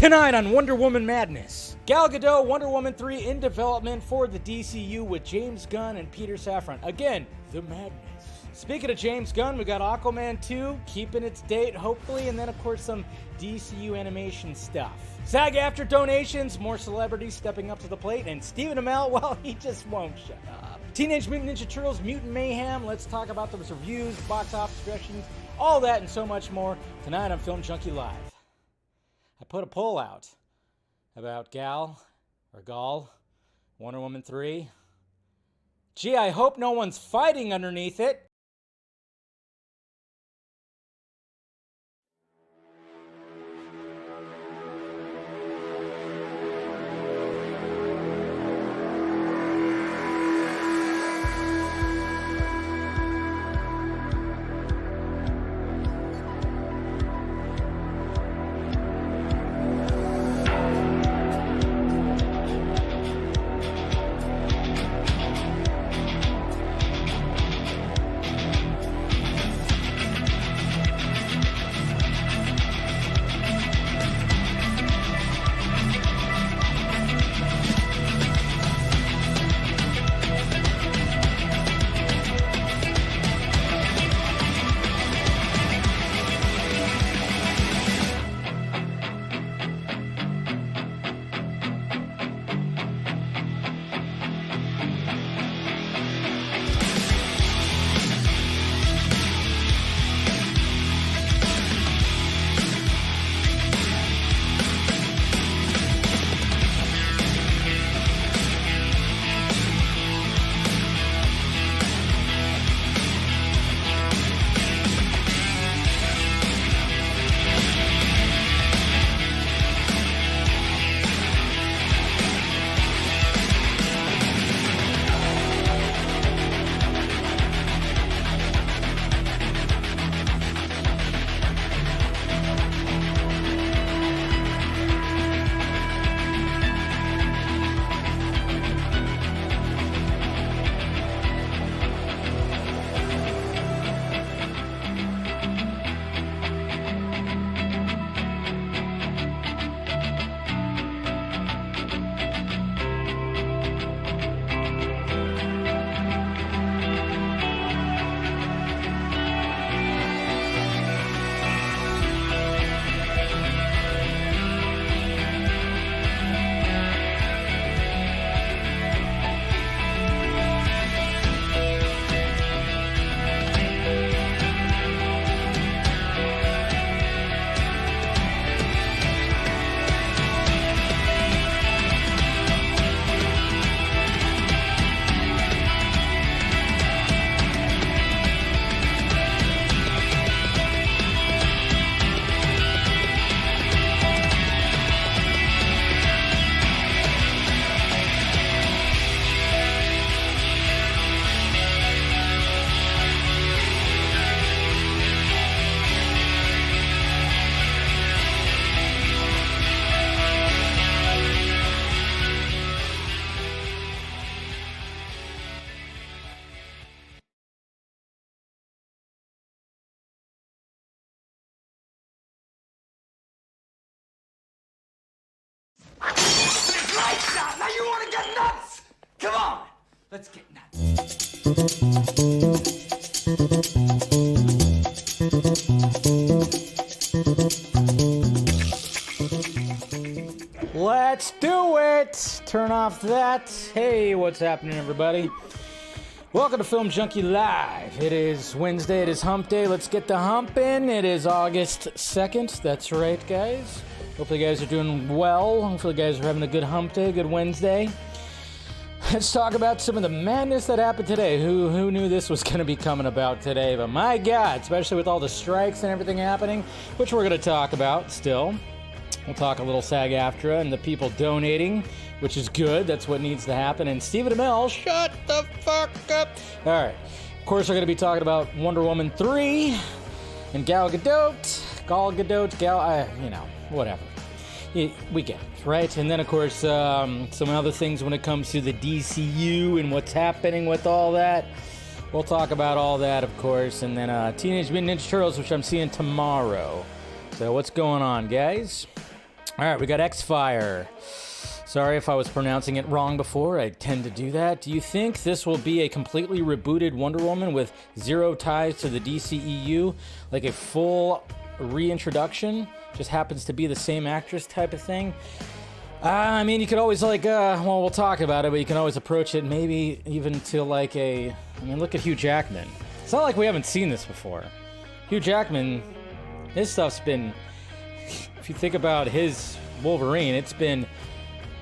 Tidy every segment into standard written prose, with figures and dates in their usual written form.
Tonight on Wonder Woman Madness, Gal Gadot, Wonder Woman 3 in development for the DCU with James Gunn and Peter Safran. Again, the madness. Speaking of James Gunn, we got Aquaman 2, keeping its date, hopefully, and then, of course, some DCU animation stuff. SAG-AFTRA donations, more celebrities stepping up to the plate, and Stephen Amell, well, he just won't shut up. Teenage Mutant Ninja Turtles, Mutant Mayhem, let's talk about those reviews, box office projections, all that and so much more tonight on Film Junkee Live. I put a poll out about Gal, Wonder Woman 3. Gee, I hope no one's fighting underneath it. Now you want to get nuts? Come on, let's get nuts. Let's do it! Turn off that. Hey, what's happening, everybody? Welcome to Film Junkee Live. It is Wednesday, it is hump day. Let's get the hump in. It is August 2nd. That's right, guys. Hopefully you guys are doing well. Hopefully you guys are having a good hump day, good Wednesday. Let's talk about some of the madness that happened today. Who knew this was going to be coming about today? But my God, especially with all the strikes and everything happening, which we're going to talk about still. We'll talk a little SAG-AFTRA and the people donating, which is good. That's what needs to happen. And Stephen Amell, shut the fuck up. All right. Of course, we're going to be talking about Wonder Woman 3 and Gal Gadot, whatever. We get it, right? And then, of course, some other things when it comes to the DCU and what's happening with all that. We'll talk about all that, of course. And then Teenage Mutant Ninja Turtles, which I'm seeing tomorrow. So what's going on, guys? All right, we got X-Fire. Sorry if I was pronouncing it wrong before. I tend to do that. Do you think this will be a completely rebooted Wonder Woman with zero ties to the DCEU? Like a full reintroduction? Just happens to be the same actress type of thing? I mean, you could always well, we'll talk about it, but you can always approach it maybe even to like I mean, look at Hugh Jackman. It's not like we haven't seen this before. Hugh Jackman, his stuff's been, if you think about his Wolverine, it's been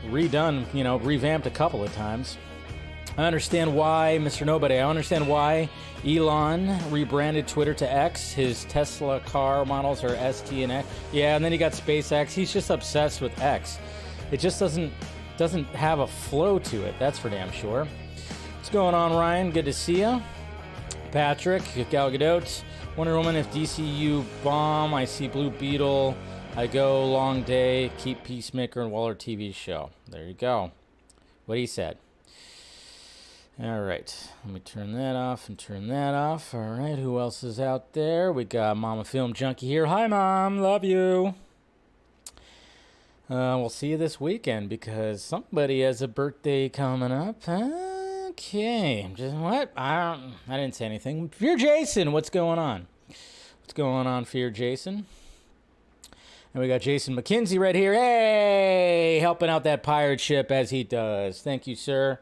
redone, revamped a couple of times. I understand why, Mr. Nobody, I understand why Elon rebranded Twitter to X. His Tesla car models are ST and X. Yeah, and then he got SpaceX. He's just obsessed with X. It just doesn't have a flow to it, that's for damn sure. What's going on, Ryan? Good to see you. Patrick, Gal Gadot, Wonder Woman, if DCU bomb, I see Blue Beetle. I go long day, keep Peacemaker and Waller TV show. There you go. What he said. All right. Let me turn that off and turn that off. All right. Who else is out there? We got Mama Film Junkie here. Hi, Mom. Love you. We'll see you this weekend because somebody has a birthday coming up. Okay. Just what? I didn't say anything. Fear Jason, what's going on? What's going on, Fear Jason? And we got Jason McKenzie right here. Hey, helping out that pirate ship as he does. Thank you, sir.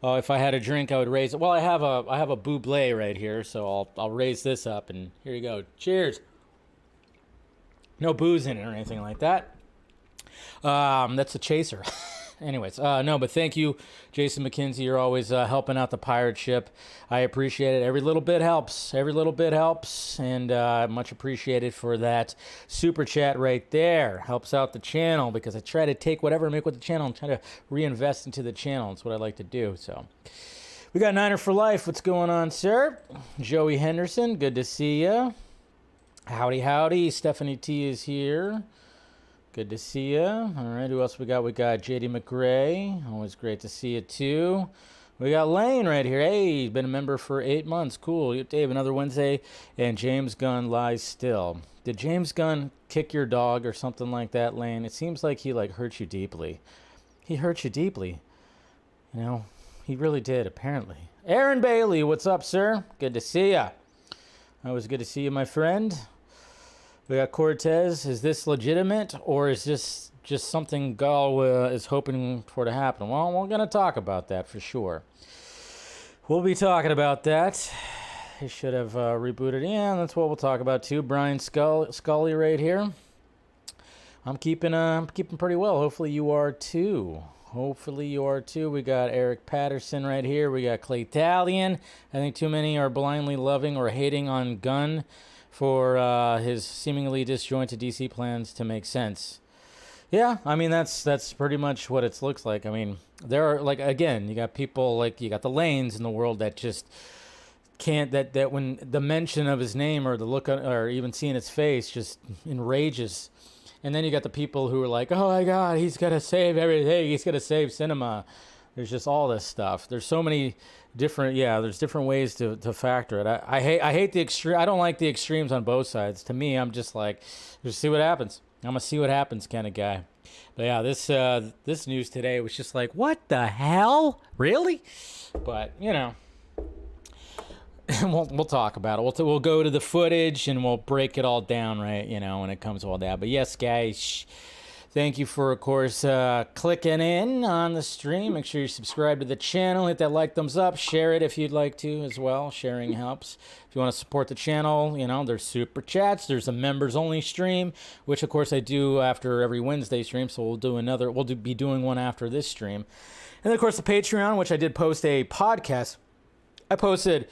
If I had a drink, I would raise it. Well, I have a buble right here, so I'll raise this up, and here you go. Cheers. No booze in it or anything like that. That's a chaser. Anyways, no, but thank you, Jason McKenzie. You're always helping out the pirate ship. I appreciate it. Every little bit helps. Every little bit helps, and much appreciated for that super chat right there. Helps out the channel because I try to take whatever I make with the channel and try to reinvest into the channel. That's what I like to do. So we got Niner for Life. What's going on, sir? Joey Henderson, good to see you. Howdy, howdy. Stephanie T is here. Good to see you. All right, who else we got? We got JD McRae. Always great to see you, too. We got Lane right here. Hey, he's been a member for 8 months. Cool. Dave, another Wednesday. And James Gunn lies still. Did James Gunn kick your dog or something like that, Lane? It seems like he, hurt you deeply. He hurt you deeply. He really did, apparently. Aaron Bailey, what's up, sir? Good to see you. Always good to see you, my friend. We got Cortez. Is this legitimate, or is this just something Gal is hoping for to happen? Well, we're going to talk about that for sure. We'll be talking about that. They should have rebooted. Yeah, that's what we'll talk about too. Brian Scully right here. I'm keeping pretty well. Hopefully you are too. We got Eric Patterson right here. We got Clay Talion. I think too many are blindly loving or hating on Gunn for his seemingly disjointed DC plans to make sense. Yeah, I mean, that's pretty much what it looks like. I mean, there are, again, you got people, you got the Lanes in the world that just can't, that when the mention of his name or the look, or even seeing his face just enrages. And then you got the people who are like, oh my God, he's got to save everything. He's got to save cinema. There's just all this stuff. There's so many different, there's different ways to factor it. I hate the extreme. I don't like the extremes on both sides. To me, I'm just like, just see what happens. I'm going to see what happens kind of guy. But yeah, this news today was just like, what the hell? Really? But, we'll talk about it. We'll go to the footage and we'll break it all down, right? When it comes to all that. But yes, guys, thank you for, of course, clicking in on the stream. Make sure you subscribe to the channel. Hit that like, thumbs up. Share it if you'd like to as well. Sharing helps. If you want to support the channel, there's super chats. There's a members only stream, which of course I do after every Wednesday stream. So we'll be doing one after this stream. And then of course the Patreon, which I did post a podcast. I posted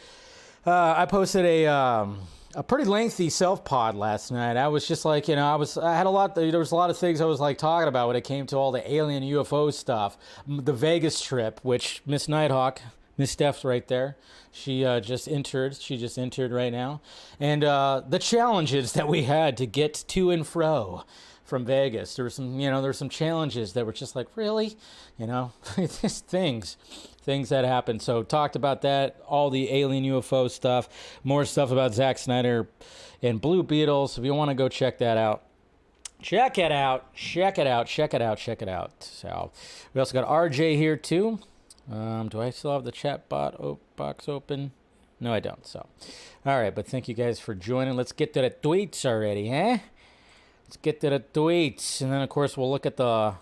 a pretty lengthy self-pod last night. I was just like, there was a lot of things I was talking about when it came to all the alien UFO stuff. The Vegas trip, which Miss Nighthawk, Miss Steph's right there. She just entered right now. And the challenges that we had to get to and fro from Vegas. There were some challenges that were just like, really? Just things that happened. So talked about that, all the alien UFO stuff, more stuff about Zack Snyder and Blue Beetle. So if you want to go check that out, Check it out. Check it out. Check it out. Check it out. So we also got RJ here too. Do I still have the chat box open? No, I don't. So, all right. But thank you guys for joining. Let's get to the tweets already, huh? Let's get to the tweets, and then of course we'll look at the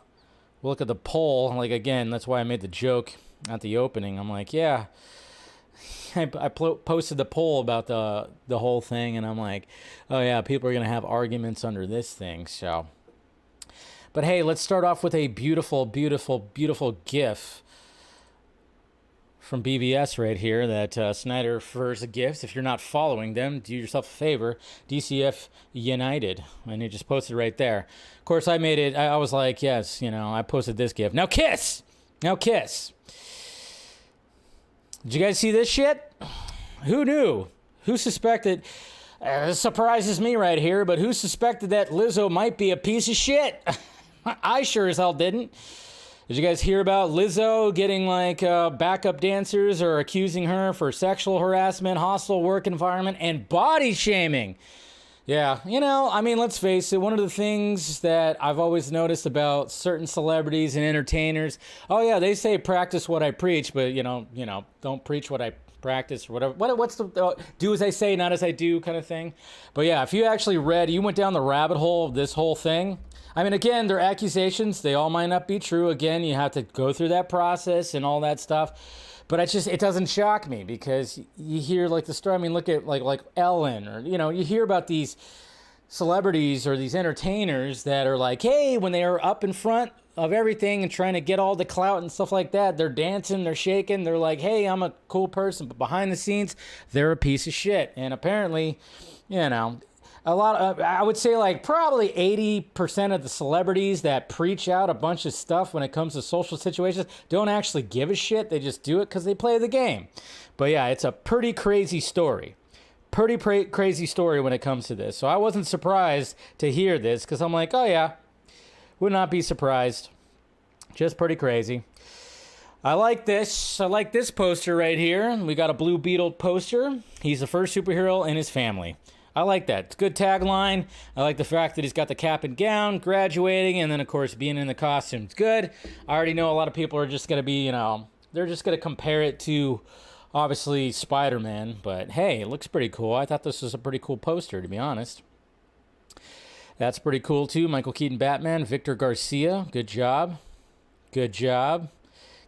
poll. Like again, that's why I made the joke at the opening. I'm like, yeah. I posted the poll about the whole thing, and I'm like, oh yeah, people are gonna have arguments under this thing. So, but hey, let's start off with a beautiful, beautiful, beautiful GIF from BBS right here that Snyder refers to GIFs. If you're not following them, do yourself a favor. DCF United, and he just posted right there. Of course, I made it. I was like, yes, I posted this GIF. Now kiss. Now kiss. Did you guys see this shit? Who knew? Who suspected? This surprises me right here, but who suspected that Lizzo might be a piece of shit? I sure as hell didn't. Did you guys hear about Lizzo getting like backup dancers or accusing her for sexual harassment, hostile work environment, and body shaming? Yeah, let's face it, one of the things that I've always noticed about certain celebrities and entertainers, oh yeah, they say practice what I preach, but don't preach what I practice or whatever. What's the do as I say, not as I do kind of thing? But yeah, if you actually you went down the rabbit hole of this whole thing. I mean, again, they're accusations. They all might not be true. Again, you have to go through that process and all that stuff. But it doesn't shock me because you hear like the story. I mean, look at like Ellen or, you hear about these celebrities or these entertainers that are like, hey, when they are up in front of everything and trying to get all the clout and stuff like that, they're dancing, they're shaking. They're like, hey, I'm a cool person. But behind the scenes, they're a piece of shit. And apparently, a lot of, I would say like probably 80% of the celebrities that preach out a bunch of stuff when it comes to social situations don't actually give a shit. They just do it because they play the game. But yeah, it's a pretty crazy story. Crazy story when it comes to this. So I wasn't surprised to hear this because I'm like, oh yeah, would not be surprised. Just pretty crazy. I like this. I like this poster right here. We got a Blue Beetle poster. He's the first superhero in his family. I like that. It's a good tagline. I like the fact that he's got the cap and gown, graduating, and then, of course, being in the costume. It's good. I already know a lot of people are just going to be, they're just going to compare it to, obviously, Spider-Man. But, hey, it looks pretty cool. I thought this was a pretty cool poster, to be honest. That's pretty cool, too. Michael Keaton Batman, Victor Garcia. Good job. Good job.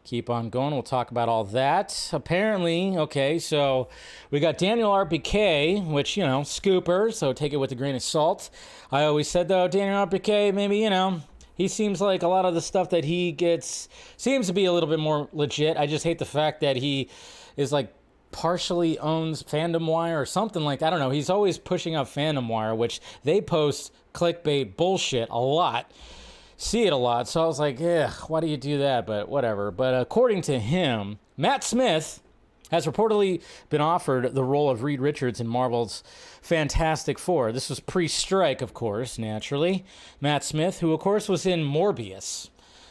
Keep on going. We'll talk about all that. Apparently, okay, so we got Daniel RPK, which, scooper, so take it with a grain of salt. I always said, though, Daniel RPK, maybe, he seems like a lot of the stuff that he gets seems to be a little bit more legit. I just hate the fact that he is like partially owns Fandom Wire or something like that. I don't know. He's always pushing up Fandom Wire, which they post clickbait bullshit a lot. See it a lot, so I was like, ugh, why do you do that? But whatever. But according to him, Matt Smith has reportedly been offered the role of Reed Richards in Marvel's Fantastic Four. This was pre-strike, of course, naturally. Matt Smith, who, of course, was in Morbius.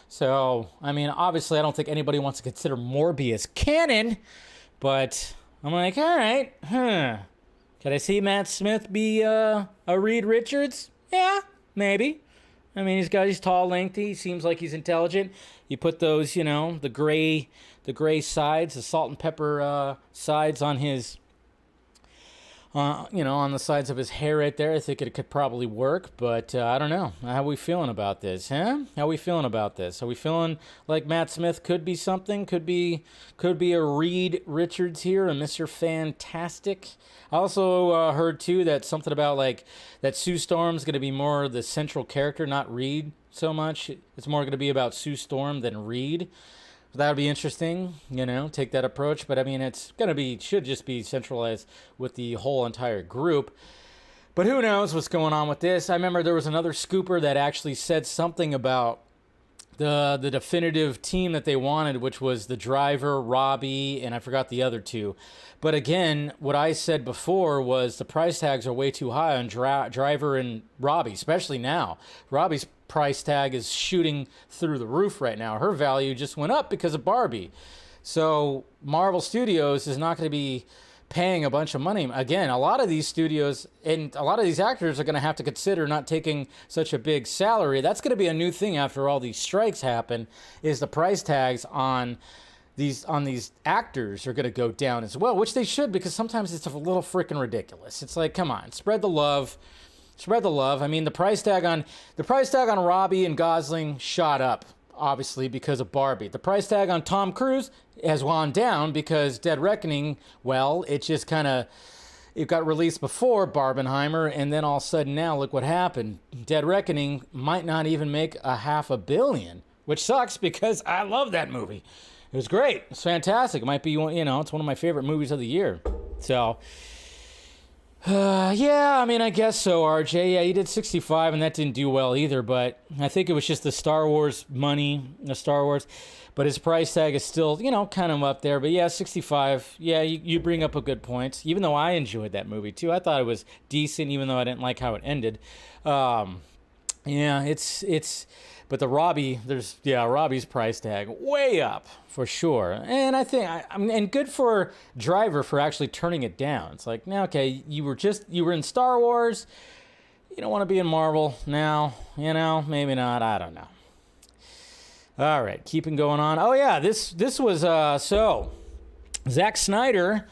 So, I mean, obviously, I don't think anybody wants to consider Morbius canon, but I'm like, all right, Could I see Matt Smith be a Reed Richards? Yeah, maybe. I mean, he's tall, lengthy. Seems like he's intelligent. You put those, the gray sides, the salt and pepper sides on his, on the sides of his hair right there. I think it could probably work, but I don't know. How are we feeling about this, huh? How are we feeling about this? Are we feeling like Matt Smith could be something? Could be a Reed Richards here, a Mr. Fantastic. I also heard, too, that something about, like, that Sue Storm's going to be more the central character, not Reed so much. It's more going to be about Sue Storm than Reed. That would be interesting, take that approach. But, I mean, should just be centralized with the whole entire group. But who knows what's going on with this. I remember there was another scooper that actually said something about the definitive team that they wanted, which was the Driver, Robbie, and I forgot the other two. But again, what I said before was the price tags are way too high on Driver and Robbie, especially now. Robbie's price tag is shooting through the roof right now. Her value just went up because of Barbie. So Marvel Studios is not going to be paying a bunch of money. Again, a lot of these studios and a lot of these actors are going to have to consider not taking such a big salary. That's going to be a new thing after all these strikes happen, is the price tags on these actors are going to go down as well, which they should, because sometimes it's a little freaking ridiculous. It's like, come on, spread the love. Spread the love. I mean, the price tag on Robbie and Gosling shot up, obviously, because of Barbie. The price tag on Tom Cruise has gone down because Dead Reckoning, well, it just kind of, it got released before Barbenheimer, and then all of a sudden now, look what happened. Dead Reckoning might not even make $500 million, which sucks because I love that movie. It was great. It's fantastic. It might be, it's one of my favorite movies of the year. So, yeah, I mean, I guess so, RJ. Yeah, he did 65, and that didn't do well either, but I think it was just the Star Wars money, but his price tag is still, kind of up there. But yeah, 65, yeah, you bring up a good point, even though I enjoyed that movie too. I thought it was decent, even though I didn't like how it ended. Yeah, but the Robbie's price tag way up for sure. And I think, and good for Driver for actually turning it down. It's like, now, okay, you were in Star Wars. You don't want to be in Marvel now, maybe not. I don't know. All right, keeping going on. Oh yeah, this was, so Zack Snyder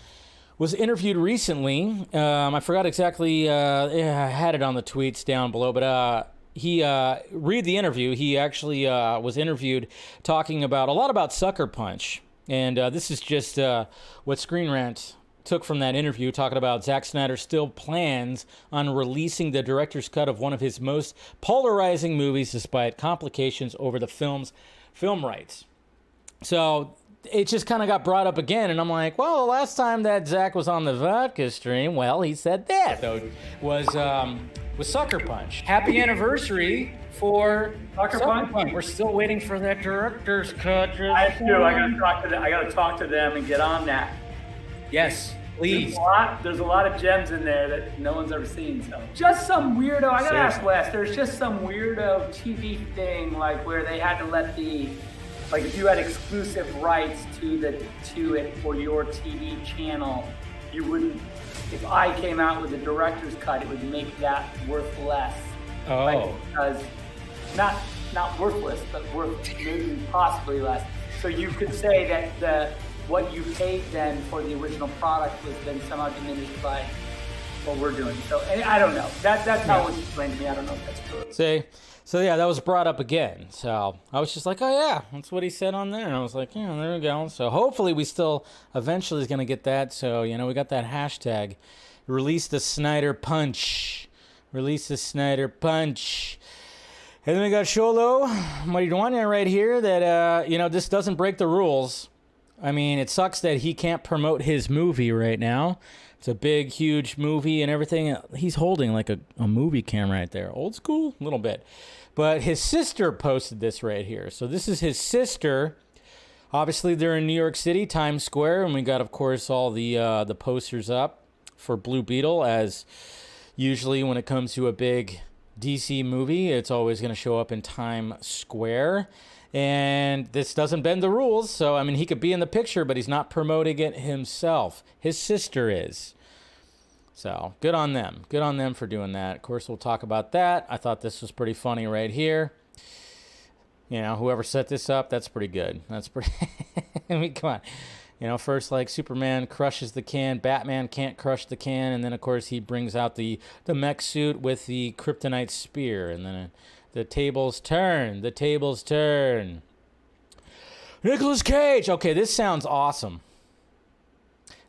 was interviewed recently. I forgot exactly, I had it on the tweets down below, but, he read the interview. He actually was interviewed talking a lot about Sucker Punch, and this is just what Screen Rant took from that interview, talking about Zack Snyder still plans on releasing the director's cut of one of his most polarizing movies, despite complications over the film's film rights. So it just kind of got brought up again, and I'm like, well, the last time that Zack was on the vodka stream, well, he said that was Sucker Punch. Happy anniversary for Sucker Punch. We're still waiting for that director's cut. I do. I gotta talk to them and get on that. Yes, please. There's a lot of gems in there that no one's ever seen. So just some weirdo. I gotta ask Wes. There's just some weirdo TV thing, like where they had to let if you had exclusive rights to it for your TV channel, you wouldn't. If I came out with a director's cut, it would make that worth less. Oh. Because not worthless, but worth maybe possibly less. So you could say that what you paid then for the original product was then somehow diminished by what we're doing. So I don't know. That's how it was explained to me. I don't know if that's true. So yeah, that was brought up again. So I was just like, oh yeah, that's what he said on there. And I was like, yeah, there we go. So hopefully we still eventually is going to get that. So, we got that hashtag, release the Snyder Punch. Release the Snyder Punch. And then we got Sholo. What are you doing right here? That, this doesn't break the rules. I mean, it sucks that he can't promote his movie right now. It's a big, huge movie and everything. He's holding like a movie camera right there. Old school? A little bit. But his sister posted this right here. So this is his sister. Obviously, they're in New York City, Times Square. And we got, of course, all the posters up for Blue Beetle. As usually when it comes to a big DC movie, it's always going to show up in Times Square. And this doesn't bend the rules. So, I mean, he could be in the picture, but he's not promoting it himself. His sister is. So, good on them. Good on them for doing that. Of course, we'll talk about that. I thought this was pretty funny right here. Whoever set this up, that's pretty good. That's pretty... I mean, come on. First, Superman crushes the can. Batman can't crush the can. And then, of course, he brings out the mech suit with the kryptonite spear. And then... the tables turn. The tables turn. Nicolas Cage. Okay, this sounds awesome.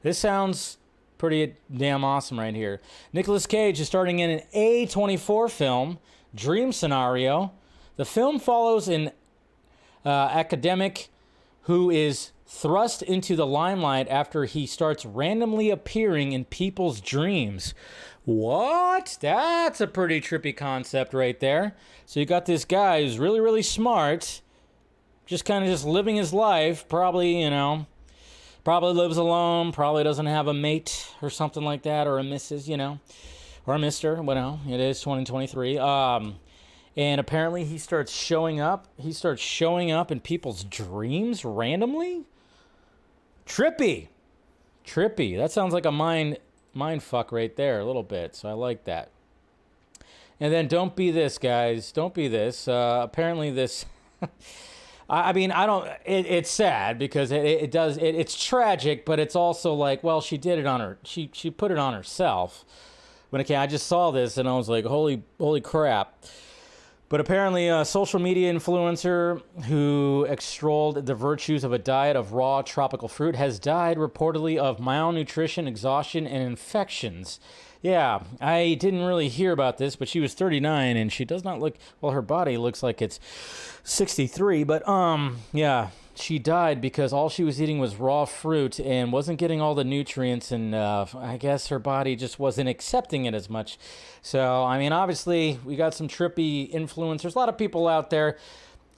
This sounds pretty damn awesome right here. Nicolas Cage is starting in an A24 film, Dream Scenario. The film follows an academic who is thrust into the limelight after he starts randomly appearing in people's dreams. What? That's a pretty trippy concept right there. So you got this guy who's really, really smart, just kind of just living his life, probably, probably lives alone, probably doesn't have a mate or something like that, or a missus, or a mister, it is 2023. And apparently he starts showing up. He starts showing up in people's dreams randomly. Trippy. Trippy. That sounds like a mind fuck right there a little bit. So I like that. And then don't be this, guys. Don't be this. Apparently this... I mean, I don't... It's sad because it's tragic, but it's also like, well, she did it on her... She put it on herself. When I just saw this and I was like, holy crap. But apparently a social media influencer who extolled the virtues of a diet of raw tropical fruit has died reportedly of malnutrition, exhaustion, and infections. Yeah, I didn't really hear about this, but she was 39 and she does not look... Well, her body looks like it's 63, but yeah, she died because all she was eating was raw fruit and wasn't getting all the nutrients, and I guess her body just wasn't accepting it as much. So, I mean, obviously, we got some trippy influencers. A lot of people out there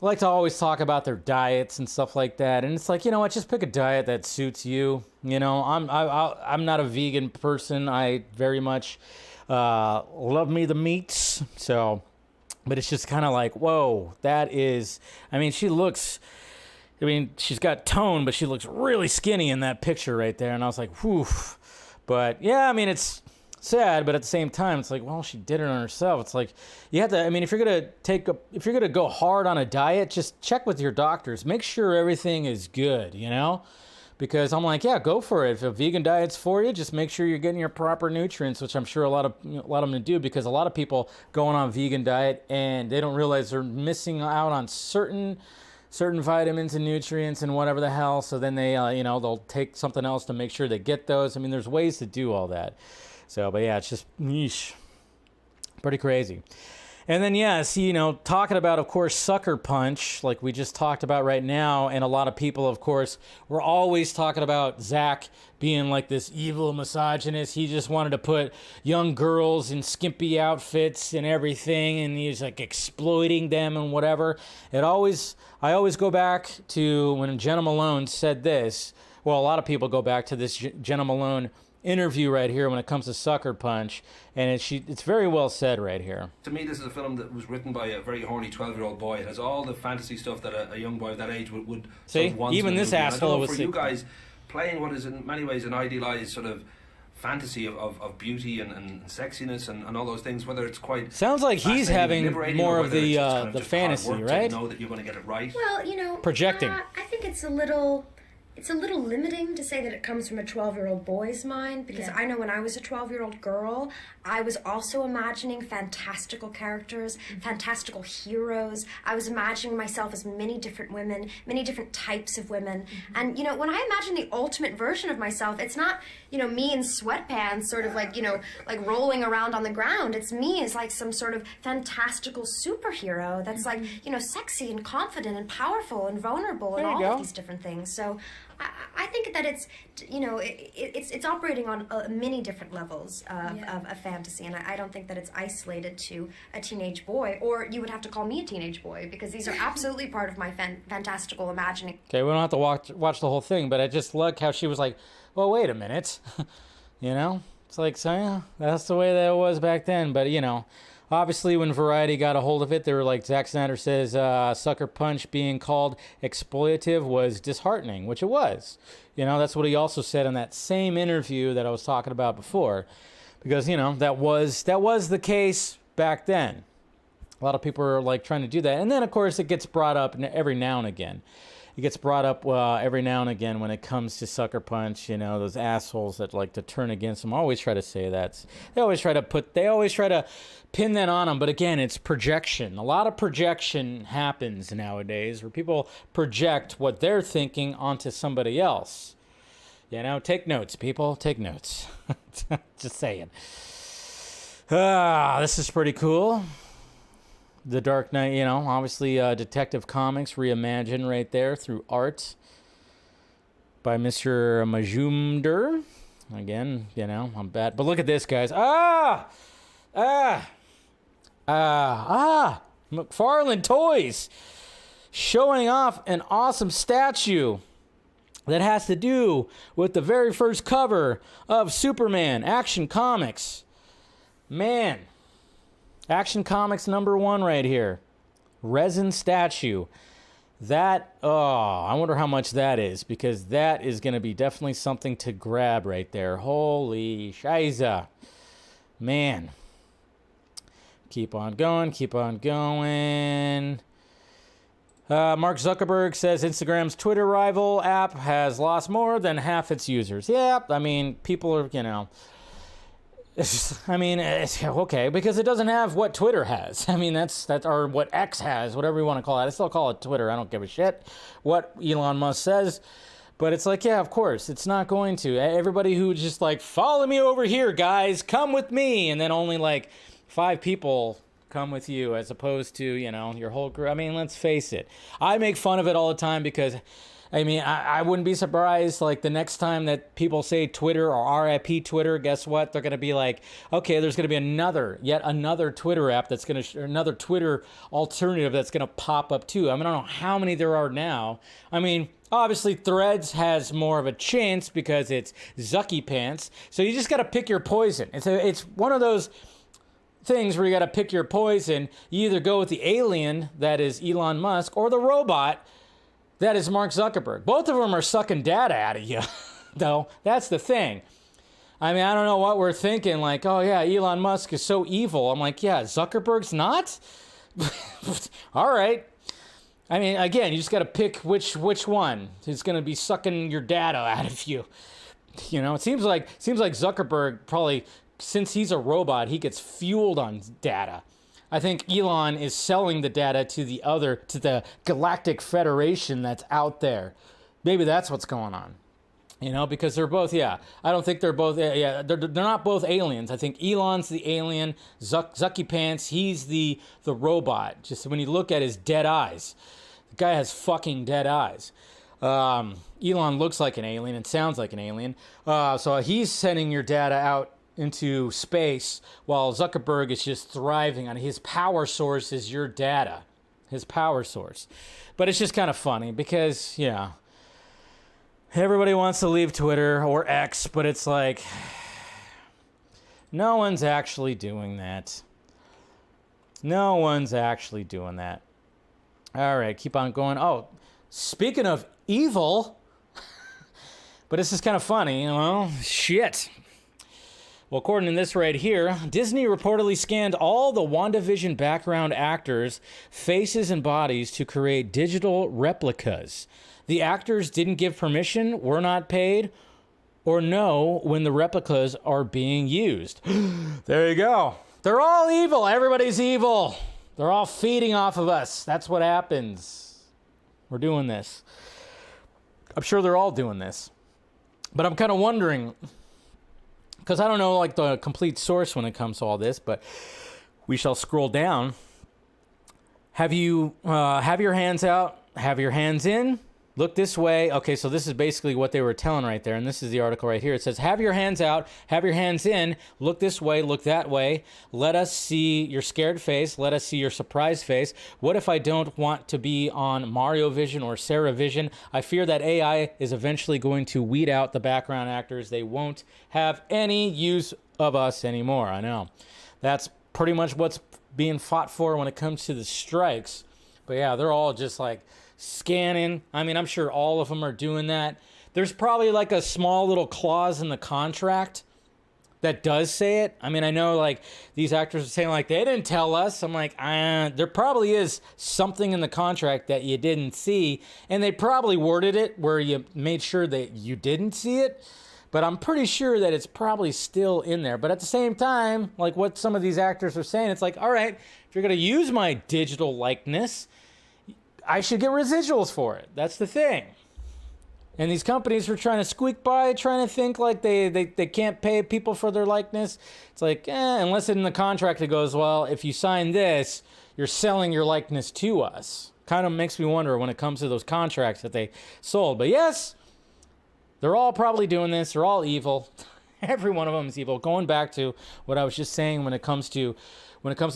like to always talk about their diets and stuff like that, and it's like, you know what, just pick a diet that suits you. You know, I'm not a vegan person. I very much love me the meats, so... But it's just kind of like, whoa, that is... I mean, she's got tone, but she looks really skinny in that picture right there. And I was like, whew. But yeah, I mean, it's sad, but at the same time, it's like, well, she did it on herself. It's like, you have to, I mean, if you're going to go hard on a diet, just check with your doctors. Make sure everything is good, you know? Because I'm like, yeah, go for it. If a vegan diet's for you, just make sure you're getting your proper nutrients, which I'm sure a lot of them do, because a lot of people going on a vegan diet and they don't realize they're missing out on certain vitamins and nutrients and whatever the hell. So then they, they'll take something else to make sure they get those. I mean, there's ways to do all that. So, but yeah, it's just pretty crazy. And then, yes, talking about, of course, Sucker Punch, like we just talked about right now, and a lot of people, of course, were always talking about Zach being like this evil misogynist. He just wanted to put young girls in skimpy outfits and everything, and he's like exploiting them and whatever. I always go back to when Jenna Malone said this. Well, a lot of people go back to this Jenna Malone interview right here when it comes to Sucker Punch, and it's very well said right here. To me, this is a film that was written by a very horny 12-year-old boy. It has all the fantasy stuff that a young boy of that age would see. Sort of want. Even this asshole was for you guys playing what is in many ways an idealized sort of fantasy of beauty and sexiness and all those things. Whether it's quite sounds like he's having more of the fantasy, right? To know that you're going to get it right. Well, projecting. I think it's a little limiting to say that it comes from a 12-year-old boy's mind, because I know when I was a 12-year-old girl, I was also imagining fantastical characters, fantastical heroes. I was imagining myself as many different women, many different types of women. And, when I imagine the ultimate version of myself, it's not, me in sweatpants sort of like rolling around on the ground. It's me as like some sort of fantastical superhero that's like, sexy and confident and powerful and vulnerable and all of these different things. So I think that it's, it's operating on many different levels of fantasy, and I don't think that it's isolated to a teenage boy, or you would have to call me a teenage boy, because these are absolutely part of my fantastical imagining. Okay, we don't have to watch the whole thing, but I just like how she was like, well, wait a minute. It's like, so yeah, that's the way that it was back then, but obviously, when Variety got a hold of it, they were like, Zack Snyder says Sucker Punch being called exploitive was disheartening, which it was. That's what he also said in that same interview that I was talking about before, because, that was the case back then. A lot of people are like trying to do that. And then, of course, it gets brought up every now and again. It gets brought up every now and again when it comes to Sucker Punch. Those assholes that like to turn against them always try to say that. They always try to pin that on them. But again, it's projection. A lot of projection happens nowadays where people project what they're thinking onto somebody else. Take notes, people. Take notes. Just saying. This is pretty cool. The Dark Knight, obviously Detective Comics reimagined right there through art by Mr. Majumder. Again, I'm bad. But look at this, guys. McFarlane Toys showing off an awesome statue that has to do with the very first cover of Superman Action Comics. Man. Action Comics #1 right here. Resin statue. That, I wonder how much that is, because that is going to be definitely something to grab right there. Holy shiza. Man. Keep on going, keep on going. Mark Zuckerberg says Instagram's Twitter rival app has lost more than half its users. Yeah, I mean, people are, it's okay, because it doesn't have what Twitter has. I mean, that's or what X has, whatever you want to call it. I still call it Twitter. I don't give a shit what Elon Musk says. But it's like, yeah, of course, it's not going to. Everybody who just like, follow me over here, guys, come with me. And then only like 5 people come with you, as opposed to, your whole group. I mean, let's face it. I make fun of it all the time because, I wouldn't be surprised, like, the next time that people say Twitter or RIP Twitter, guess what? They're going to be like, okay, there's going to be yet another Twitter app that's going to, another Twitter alternative that's going to pop up too. I don't know how many there are now. Obviously, Threads has more of a chance because it's Zucky pants. So you just got to pick your poison. It's one of those things where you got to pick your poison. You either go with the alien, that is Elon Musk, or the robot, that is Mark Zuckerberg. Both of them are sucking data out of you, though. That's the thing. I don't know what we're thinking, like, oh yeah, Elon Musk is so evil. I'm like, yeah, Zuckerberg's not? All right. Again, you just got to pick which one is going to be sucking your data out of you. It seems like Zuckerberg probably, since he's a robot, he gets fueled on data. I think Elon is selling the data to the Galactic Federation that's out there. Maybe that's what's going on. Because they're both, I don't think they're both, they're not both aliens. I think Elon's the alien, Zucky Pants, he's the robot. Just when you look at his dead eyes, the guy has fucking dead eyes. Elon looks like an alien and sounds like an alien. So he's sending your data out into space, while Zuckerberg is just thriving on his power source is your data, his power source. But it's just kind of funny because, everybody wants to leave Twitter or X, but it's like, no one's actually doing that. No one's actually doing that. All right, keep on going. Oh, speaking of evil, but this is kind of funny, shit. Well, according to this right here, Disney reportedly scanned all the WandaVision background actors' faces and bodies to create digital replicas. The actors didn't give permission, were not paid, or know when the replicas are being used. There you go. They're all evil. Everybody's evil. They're all feeding off of us. That's what happens. We're doing this. I'm sure they're all doing this. But I'm kind of wondering, because I don't know like the complete source when it comes to all this, but we shall scroll down. Have you have your hands out, have your hands in, look this way. Okay, so this is basically what they were telling right there, and this is the article right here. It says, have your hands out, have your hands in, look this way, look that way. Let us see your scared face. Let us see your surprised face. What if I don't want to be on Mario Vision or Sarah Vision? I fear that AI is eventually going to weed out the background actors. They won't have any use of us anymore. I know. That's pretty much what's being fought for when it comes to the strikes. But yeah, they're all just like scanning. I'm sure all of them are doing that. There's probably like a small little clause in the contract that does say it. I know like these actors are saying like, they didn't tell us. I'm like, there probably is something in the contract that you didn't see, and they probably worded it where you made sure that you didn't see it. But I'm pretty sure that it's probably still in there. But at the same time, like what some of these actors are saying, it's like, all right, if you're going to use my digital likeness, I should get residuals for it. That's the thing. And these companies are trying to squeak by, trying to think like they can't pay people for their likeness. It's like, unless in the contract it goes, well, if you sign this, you're selling your likeness to us. Kind of makes me wonder when it comes to those contracts that they sold. But yes, they're all probably doing this. They're all evil. Every one of them is evil. Going back to what I was just saying when it comes to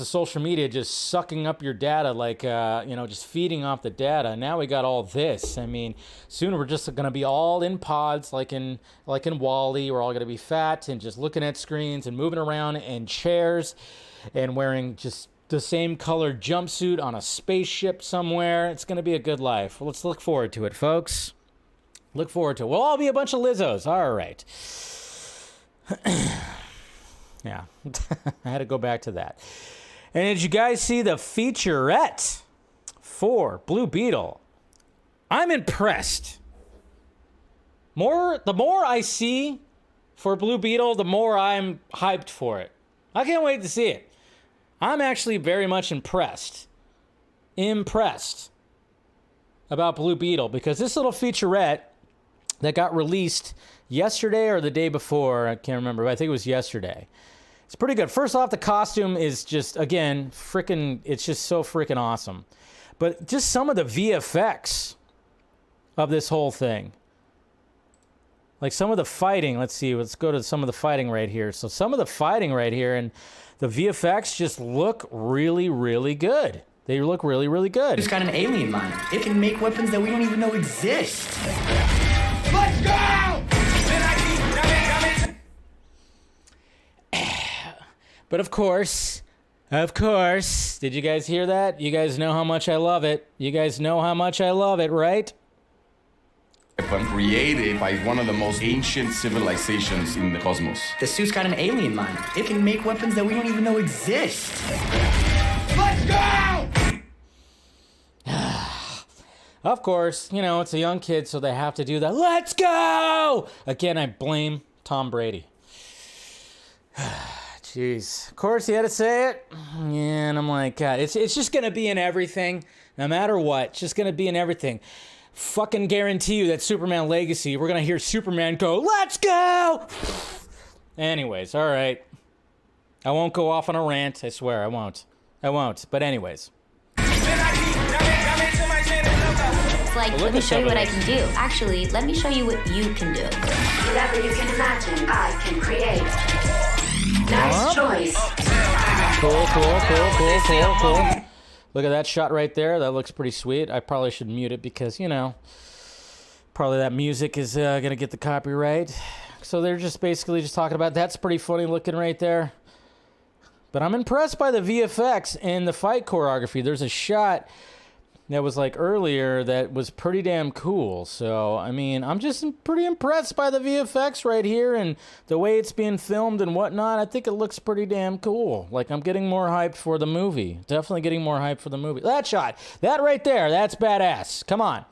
social media, just sucking up your data, like, just feeding off the data. Now we got all this. Soon we're just going to be all in pods, like in WALL-E. We're all going to be fat and just looking at screens and moving around in chairs and wearing just the same colored jumpsuit on a spaceship somewhere. It's going to be a good life. Well, let's look forward to it, folks. Look forward to it. We'll all be a bunch of Lizzos. All right. Yeah. I had to go back to that. And did you guys see the featurette for Blue Beetle? I'm impressed. The more I see for Blue Beetle, the more I'm hyped for it. I can't wait to see it. I'm actually very much impressed about Blue Beetle, because this little featurette that got released yesterday or the day before, I can't remember, but I think it was yesterday. It's pretty good. First off, the costume is just, again, it's just so freaking awesome. But just some of the VFX of this whole thing. Like some of the fighting, let's go to some of the fighting right here. So some of the fighting right here, and the VFX just look really, really good. They look really, really good. It's got an alien mind. It can make weapons that we don't even know exist. Let's go! But of course, did you guys hear that? You guys know how much I love it. You guys know how much I love it, right? Weapon created by one of the most ancient civilizations in the cosmos. The suit's got an alien mind. It can make weapons that we don't even know exist. Let's go! Of course, it's a young kid, so they have to do that. Let's go! Again, I blame Tom Brady. Jeez. Of course, he had to say it. Yeah, and I'm like, God, it's just going to be in everything, no matter what. It's just going to be in everything. Fucking guarantee you that Superman Legacy, we're going to hear Superman go, let's go! Anyways, all right. I won't go off on a rant. I swear, I won't. But anyways. It's like, let me show you what I can do. Actually, let me show you what you can do. Whatever you can imagine, I can create. Nice choice. Cool. Look at that shot right there. That looks pretty sweet. I probably should mute it because, probably that music is going to get the copyright. So they're just basically just talking about, that's pretty funny looking right there. But I'm impressed by the VFX and the fight choreography. There's a shot that was like earlier that was pretty damn cool. So, I'm just pretty impressed by the VFX right here and the way it's being filmed and whatnot. I think it looks pretty damn cool. Like, I'm getting more hyped for the movie. Definitely getting more hyped for the movie. That shot, that right there, that's badass. Come on.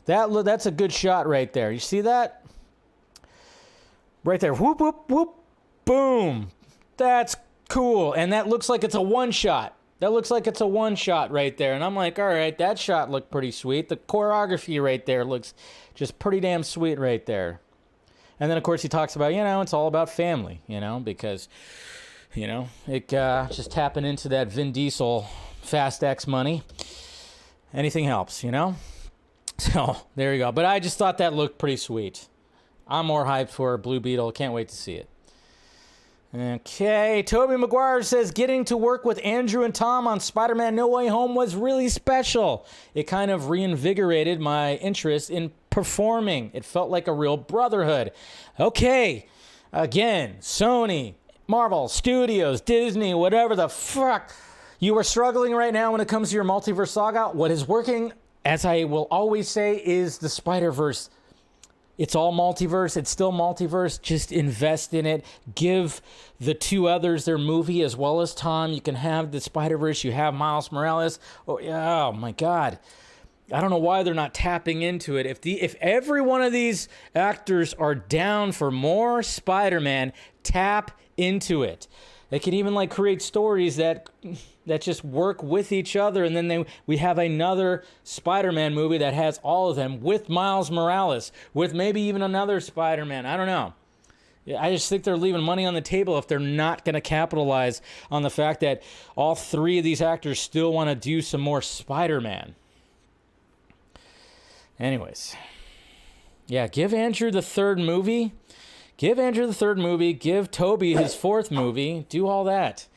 That's a good shot right there. You see that? Right there. Whoop, whoop, whoop. Boom. That's cool. And that looks like it's a one-shot. That looks like it's a one-shot right there. And I'm like, all right, that shot looked pretty sweet. The choreography right there looks just pretty damn sweet right there. And then, of course, he talks about, it's all about family, because, it just tapping into that Vin Diesel Fast X money. Anything helps, So, there you go. But I just thought that looked pretty sweet. I'm more hyped for Blue Beetle. Can't wait to see it. Okay, Tobey Maguire says getting to work with Andrew and Tom on Spider-Man No Way Home was really special. It kind of reinvigorated my interest in performing. It felt like a real brotherhood. Okay, again, Sony, Marvel, Studios, Disney, whatever the fuck you are struggling right now when it comes to your multiverse saga. What is working, as I will always say, is the Spider-Verse. It's all multiverse. It's still multiverse. Just invest in it. Give the two others their movie as well as Tom. You can have the Spider-Verse. You have Miles Morales. Oh my God. I don't know why they're not tapping into it. If every one of these actors are down for more Spider-Man, tap into it. They can even create stories that just work with each other, and then we have another Spider-Man movie that has all of them with Miles Morales, with maybe even another Spider-Man. I don't know. I just think they're leaving money on the table if they're not going to capitalize on the fact that all three of these actors still want to do some more Spider-Man. Anyways. Yeah, give Andrew the third movie. Give Toby his fourth movie. Do all that.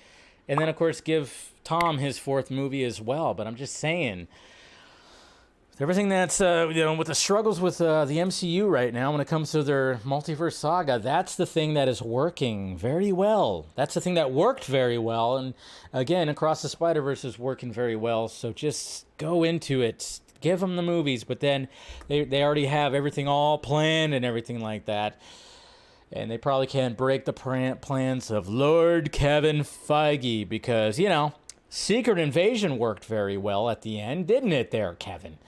And then, of course, give Tom his fourth movie as well. But I'm just saying, everything that's, with the struggles with the MCU right now when it comes to their multiverse saga, that's the thing that is working very well. That's the thing that worked very well. And again, Across the Spider-Verse is working very well. So just go into it. Give them the movies. But then they already have everything all planned and everything like that. And they probably can't break the plans of Lord Kevin Feige because, Secret Invasion worked very well at the end, didn't it there, Kevin?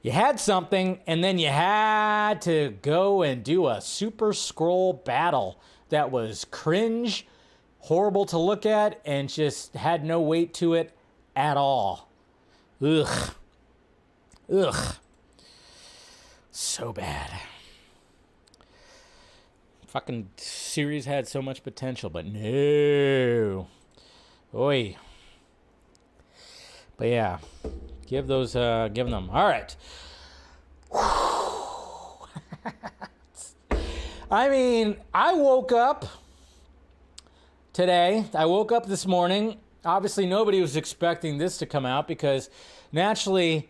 You had something, and then you had to go and do a Super Skrull battle that was cringe, horrible to look at, and just had no weight to it at all. Ugh. So bad. Fucking series had so much potential, but no. Oi. But yeah, give them. All right. I mean, I woke up today. I woke up this morning. Obviously, nobody was expecting this to come out because naturally,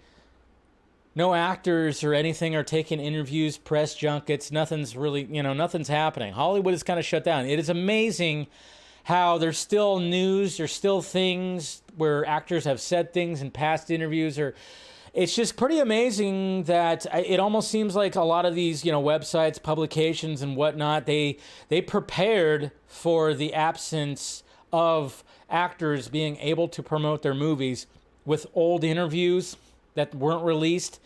no actors or anything are taking interviews, press junkets. Nothing's really, nothing's happening. Hollywood is kind of shut down. It is amazing how there's still news, there's still things where actors have said things in past interviews, or it's just pretty amazing that it almost seems like a lot of these, websites, publications and whatnot, they prepared for the absence of actors being able to promote their movies with old interviews that weren't released.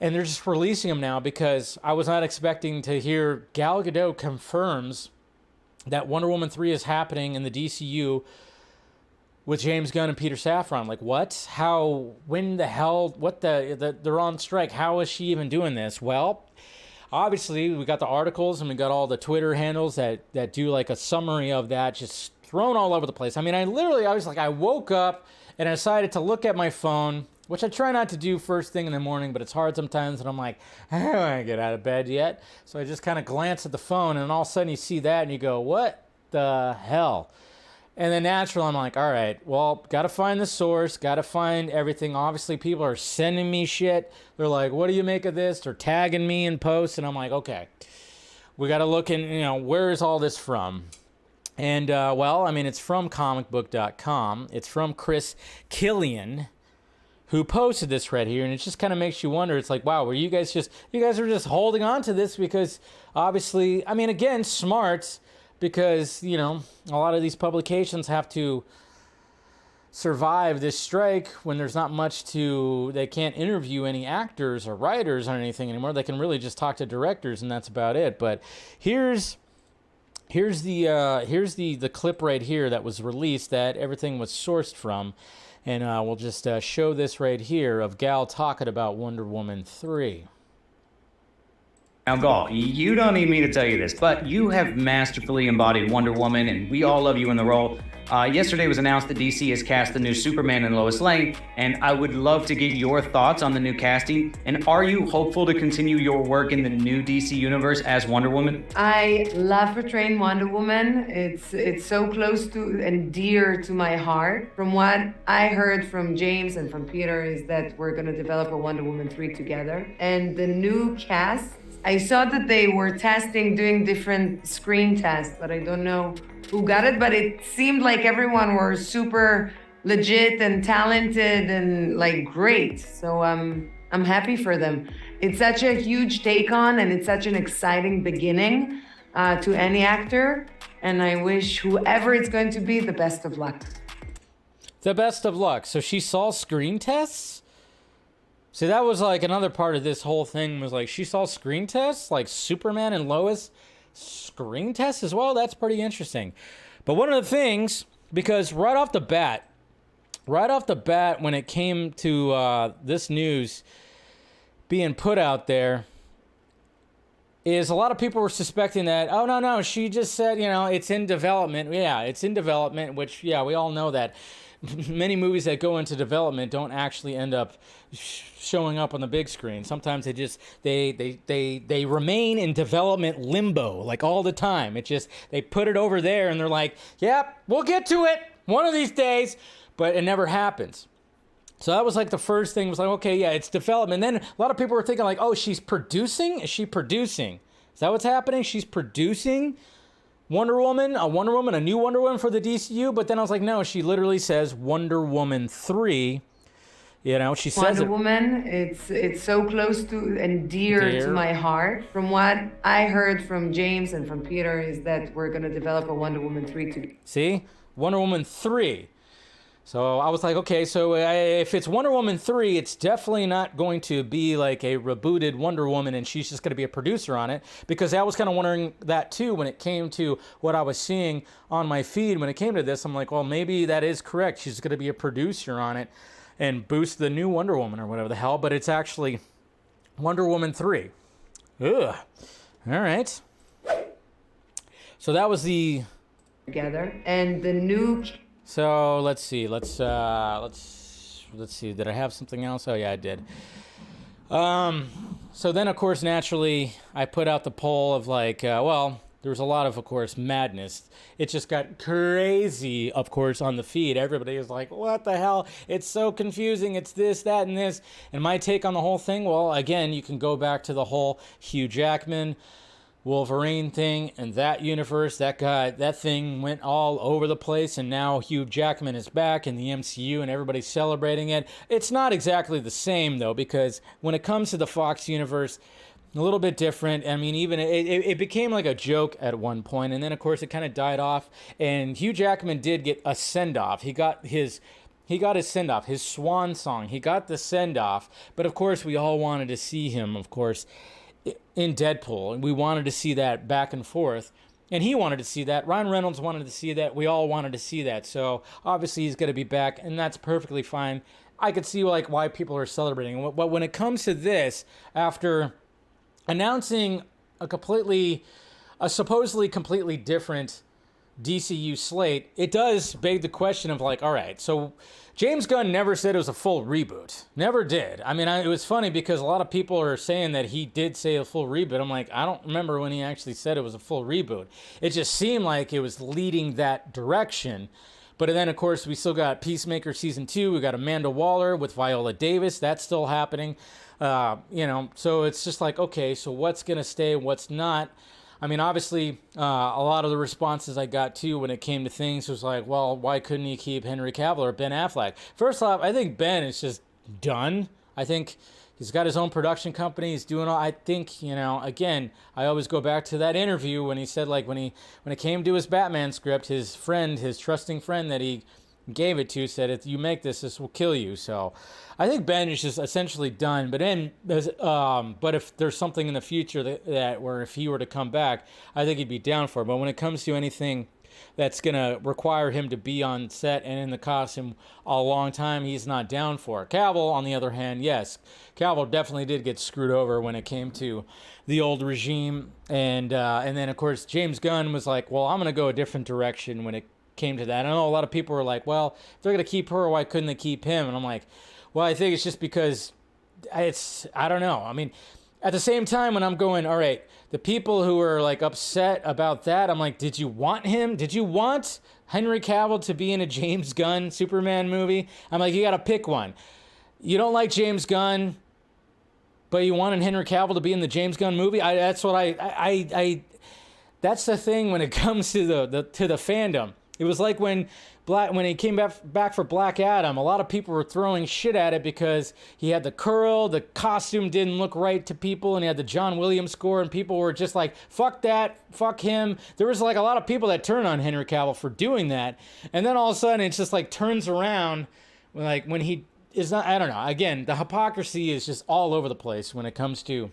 And they're just releasing them now because I was not expecting to hear Gal Gadot confirms that Wonder Woman 3 is happening in the DCU with James Gunn and Peter Safran. Like, what? How? When the hell? What they're on strike. How is she even doing this? Well, obviously, we got the articles and we got all the Twitter handles that do like a summary of that, just thrown all over the place. I mean, I woke up and I decided to look at my phone, which I try not to do first thing in the morning, but it's hard sometimes, and I'm like, I don't want to get out of bed yet. So I just kind of glance at the phone, and all of a sudden you see that, and you go, what the hell? And then naturally, I'm like, all right, well, got to find the source, got to find everything. Obviously, people are sending me shit. They're like, what do you make of this? They're tagging me in posts, and I'm like, okay, we got to look in, where is all this from? And, it's from comicbook.com. It's from Chris Killian, who posted this right here, and it just kind of makes you wonder. It's like, wow, were you guys are just holding on to this because obviously, again, smart, because, a lot of these publications have to survive this strike when there's not much they can't interview any actors or writers or anything anymore. They can really just talk to directors, and that's about it. But here's the clip right here that was released that everything was sourced from. And we'll just show this right here of Gal talking about Wonder Woman 3. Now, Gal, you don't need me to tell you this, but you have masterfully embodied Wonder Woman, and we all love you in the role. Yesterday was announced that DC has cast the new Superman and Lois Lane, and I would love to get your thoughts on the new casting. And are you hopeful to continue your work in the new DC universe as Wonder Woman? I love portraying Wonder Woman. It's so close to and dear to my heart. From what I heard from James and from Peter is that we're going to develop a Wonder Woman 3 together. And the new cast, I saw that they were doing different screen tests, but I don't know who got it, but it seemed like everyone were super legit and talented and great. So I'm happy for them. It's such a huge take on, and it's such an exciting beginning to any actor. And I wish whoever it's going to be the best of luck. The best of luck. So she saw screen tests? See, that was another part of this whole thing was she saw screen tests, like Superman and Lois screen tests as well. That's pretty interesting. But one of the things, because right off the bat, when it came to this news being put out there, is a lot of people were suspecting that, oh, no, she just said, it's in development. Yeah, it's in development, which, yeah, we all know that. Many movies that go into development don't actually end up showing up on the big screen. Sometimes they remain in development limbo all the time. It just, they put it over there and they're like, yep, we'll get to it one of these days, but it never happens. So that was like the first thing, was like, okay, yeah, it's development. And then a lot of people were thinking like, oh, she's producing? Is she producing? Is that what's happening? She's producing Wonder Woman, a new Wonder Woman for the DCU? But then I was like, no, she literally says Wonder Woman 3. You know, she says Wonder Woman, it's so close to and dear to my heart. From what I heard from James and from Peter is that we're going to develop a Wonder Woman 3 together. See? Wonder Woman 3. So I was like, okay, so if it's Wonder Woman 3, it's definitely not going to be like a rebooted Wonder Woman and she's just going to be a producer on it, because I was kind of wondering that too when it came to what I was seeing on my feed. When it came to this, I'm like, well, maybe that is correct. She's going to be a producer on it and boost the new Wonder Woman or whatever the hell, but it's actually Wonder Woman 3. Ugh. All right. So that was the... Together. And the new... So let's see. Let's see. Did I have something else? Oh yeah, I did. So then, of course, naturally, I put out the poll of like, well, there was a lot of course, madness. It just got crazy, of course, on the feed. Everybody was like, what the hell? It's so confusing. It's this, that, and this. And my take on the whole thing, well, again, you can go back to the whole Hugh Jackman Wolverine thing and that universe. That thing went all over the place, and now Hugh Jackman is back in the MCU and everybody's celebrating it. It's not exactly the same though, because when it comes to the Fox universe, a little bit different. I mean, even it became like a joke at one point, and then of course it kind of died off, and Hugh Jackman did get a send-off. He got his send-off, his swan song. He got the send-off, but of course we all wanted to see him, of course, in Deadpool, and we wanted to see that back and forth, and he wanted to see that. Ryan Reynolds wanted to see that. We all wanted to see that. So obviously he's going to be back, and that's perfectly fine. I could see like why people are celebrating. But when it comes to this, after announcing a supposedly completely different DCU slate, it does beg the question of like, all right, so James Gunn never said it was a full reboot. Never did. I mean, it was funny because a lot of people are saying that he did say a full reboot. I'm like, I don't remember when he actually said it was a full reboot. It just seemed like it was leading that direction. But then, of course, we still got Peacemaker Season 2. We got Amanda Waller with Viola Davis. That's still happening. So it's just like, okay, so what's going to stay, what's not? I mean, obviously, a lot of the responses I got, too, when it came to things was like, well, why couldn't he keep Henry Cavill or Ben Affleck? First off, I think Ben is just done. I think he's got his own production company. He's doing all, I think, again, I always go back to that interview when he said, like, when it came to his Batman script, his trusting friend that he gave it to said, if you make this will kill you. So I think Ben is just essentially done. But then but if there's something in the future that where if he were to come back, I think he'd be down for it. But when it comes to anything that's gonna require him to be on set and in the costume a long time, he's not down for it. Cavill, on the other hand, yes, Cavill definitely did get screwed over when it came to the old regime, and then of course James Gunn was like, well, I'm gonna go a different direction when it came to that. I know a lot of people were like, well, if they're going to keep her, why couldn't they keep him? And I'm like, well, I think it's just because I don't know. I mean, at the same time, when I'm going, all right, the people who are like upset about that, I'm like, did you want him? Did you want Henry Cavill to be in a James Gunn Superman movie? I'm like, you got to pick one. You don't like James Gunn, but you wanted Henry Cavill to be in the James Gunn movie? That's what that's the thing when it comes to the fandom. It was like when he came back for Black Adam, a lot of people were throwing shit at it because he had the curl, the costume didn't look right to people, and he had the John Williams score, and people were just like, fuck that, fuck him. There was like a lot of people that turned on Henry Cavill for doing that, and then all of a sudden it's just like turns around, like when he is not, I don't know. Again, the hypocrisy is just all over the place when it comes to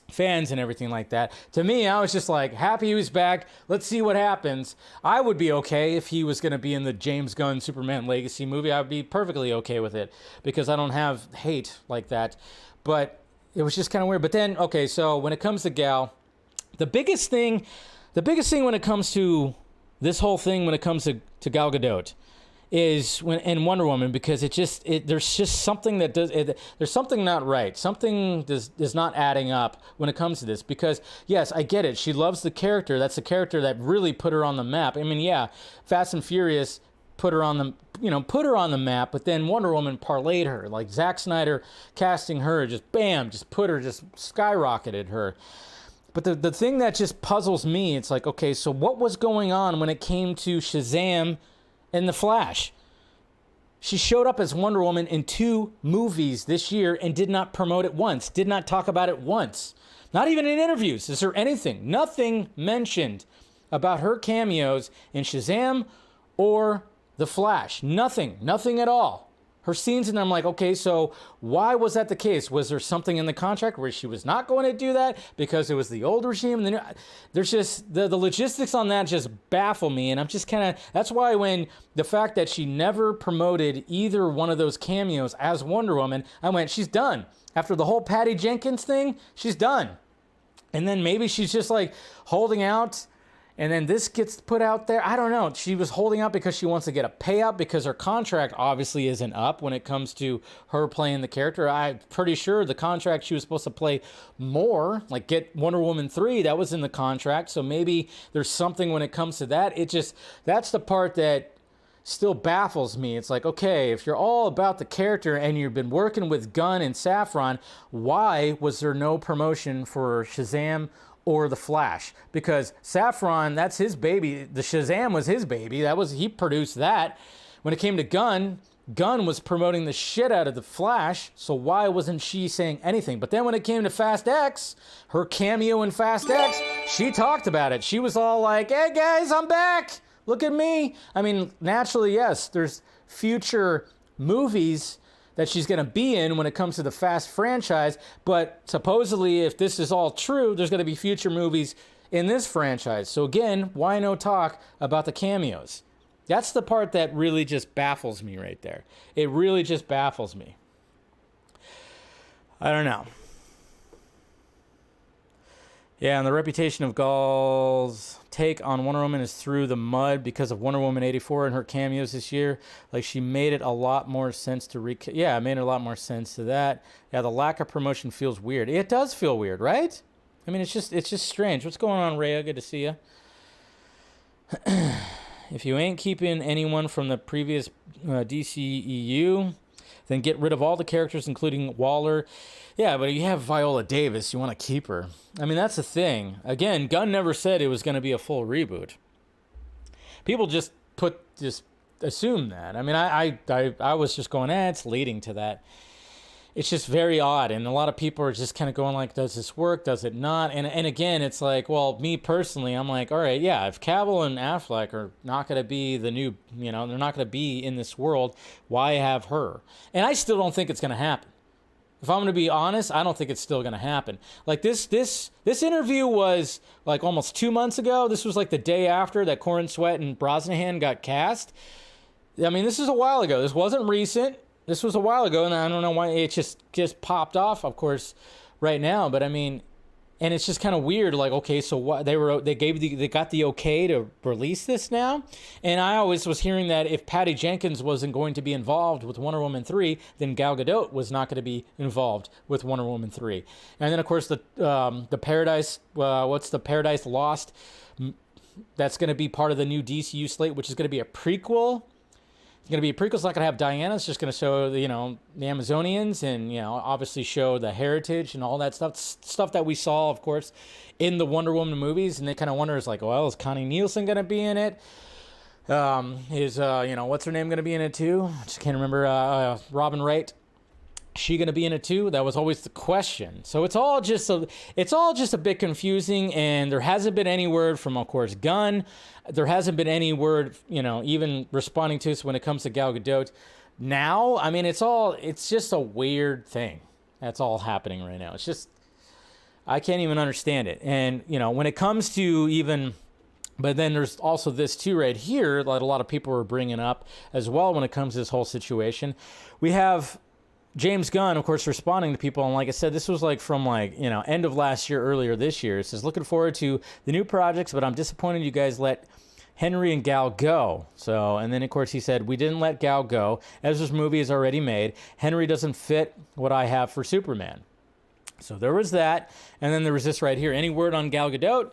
fans and everything like that. To me, I was just like, happy he was back. Let's see what happens. I would be okay if he was going to be in the James Gunn Superman Legacy movie. I would be perfectly okay with it because I don't have hate like that. But it was just kind of weird. But then, okay, so when it comes to Gal, the biggest thing when it comes to this whole thing, when it comes to Gal Gadot, is when in Wonder Woman, because there's just something that there's something not right. Something is not adding up when it comes to this, because yes, I get it. She loves the character. That's the character that really put her on the map. I mean, yeah, Fast and Furious put her on the map, but then Wonder Woman parlayed her. Like Zack Snyder casting her, just bam, just skyrocketed her. But the thing that just puzzles me, it's like, okay, so what was going on when it came to Shazam and The Flash? She showed up as Wonder Woman in 2 movies this year and did not promote it once, did not talk about it once. Not even in interviews. Is there anything? Nothing mentioned about her cameos in Shazam or The Flash. Nothing at all. Her scenes in there, I'm like, okay, so why was that the case? Was there something in the contract where she was not going to do that because it was the old regime? And there's just, the logistics on that just baffle me. And I'm just kind of, that's why when the fact that she never promoted either one of those cameos as Wonder Woman, I went, she's done. After the whole Patty Jenkins thing, she's done. And then maybe she's just like holding out. And then this gets put out there. I don't know. She was holding out because she wants to get a payout because her contract obviously isn't up when it comes to her playing the character. I'm pretty sure the contract she was supposed to play more, like get Wonder Woman 3, that was in the contract. So maybe there's something when it comes to that. That's the part that still baffles me. It's like, okay, if you're all about the character and you've been working with Gunn and Safran, why was there no promotion for Shazam or The Flash? Because Safran, that's his baby. The Shazam was his baby. He produced that. When it came to Gunn was promoting the shit out of The Flash, so why wasn't she saying anything? But then when it came to Fast X, her cameo in Fast X, she talked about it. She was all like, hey guys, I'm back. Look at me. I mean, naturally, yes, there's future movies that she's going to be in when it comes to the Fast franchise. But supposedly, if this is all true, there's going to be future movies in this franchise. So again, why no talk about the cameos? That's the part that really just baffles me right there. It really just baffles me. I don't know. Yeah, and the reputation of Gal's take on Wonder Woman is through the mud because of Wonder Woman 84 and her cameos this year. Like, she made it a lot more sense to yeah, it made a lot more sense to that. Yeah, the lack of promotion feels weird. It does feel weird, right? I mean, it's just strange. What's going on, Rhea? Good to see you. If you ain't keeping anyone from the previous DCEU, then get rid of all the characters, including Waller. Yeah, but you have Viola Davis. You want to keep her. I mean, that's the thing. Again, Gunn never said it was going to be a full reboot. People just assume that. I mean, I was just going, it's leading to that. It's just very odd, and a lot of people are just kind of going like, does this work? Does it not? And again, it's like, well, me personally, I'm like, all right, yeah, if Cavill and Affleck are not going to be the new, they're not going to be in this world, why have her? And I still don't think it's going to happen. If I'm going to be honest, I don't think it's still going to happen. Like this interview was like almost 2 months ago. This was like the day after that Corrin Sweat and Brosnahan got cast. I mean, this is a while ago. This wasn't recent. This was a while ago, and I don't know why it just popped off, of course, right now. But I mean, and it's just kind of weird. Like, okay, so what they got the okay to release this now, and I always was hearing that if Patty Jenkins wasn't going to be involved with Wonder Woman 3, then Gal Gadot was not going to be involved with Wonder Woman 3. And then of course the Paradise, what's the Paradise Lost? That's going to be part of the new DCU slate, which is going to be a prequel. It's going to be a prequel. It's not going to have Diana. It's just going to show the Amazonians and obviously show the heritage and all that stuff that we saw, of course, in the Wonder Woman movies. And they kind of wonder, is like, well, is Connie Nielsen going to be in it? Is what's her name going to be in it too? I just can't remember. Robin Wright. She going to be in it too? That was always the question. So it's all just a bit confusing, and there hasn't been any word from, of course, Gunn. There hasn't been any word, even responding to us when it comes to Gal Gadot. Now, I mean, it's just a weird thing that's all happening right now. It's just, I can't even understand it. And, when it comes to even, but then there's also this too right here that a lot of people are bringing up as well when it comes to this whole situation. We have James Gunn, of course, responding to people, and like I said, this was like from end of last year, earlier this year. It says, looking forward to the new projects, but I'm disappointed you guys let Henry and Gal go. So, and then of course he said, we didn't let Gal go. Ezra's movie is already made. Henry doesn't fit what I have for Superman. So there was that, and then there was this right here. Any word on Gal Gadot?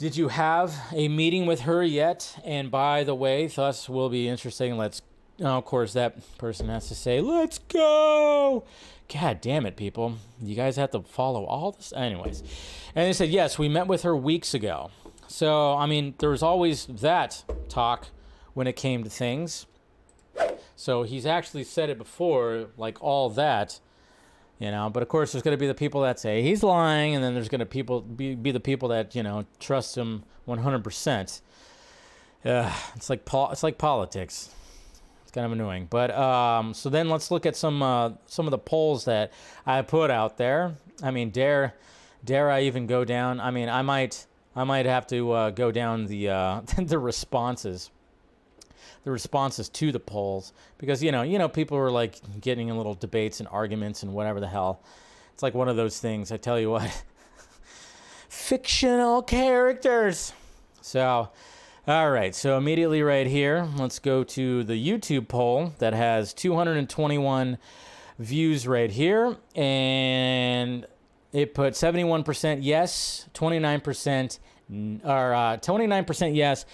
Did you have a meeting with her yet? And by the way, thus will be interesting. Of course, that person has to say, let's go. God damn it, people. You guys have to follow all this. Anyways. And they said, yes, we met with her weeks ago. So, I mean, there was always that talk when it came to things. So he's actually said it before, like all that, But of course, there's going to be the people that say he's lying, and then there's going to be the people that trust him 100%. It's like politics. It's kind of annoying. But so then let's look at some of the polls that I put out there. I mean, dare I even go down? I mean, I might have to go down the the responses to the polls, because people were like getting in little debates and arguments and whatever the hell. It's like one of those things. I tell you what, fictional characters. So, all right. So immediately right here, let's go to the YouTube poll that has 221 views right here, and it put 71% yes, 29% or 29% yes,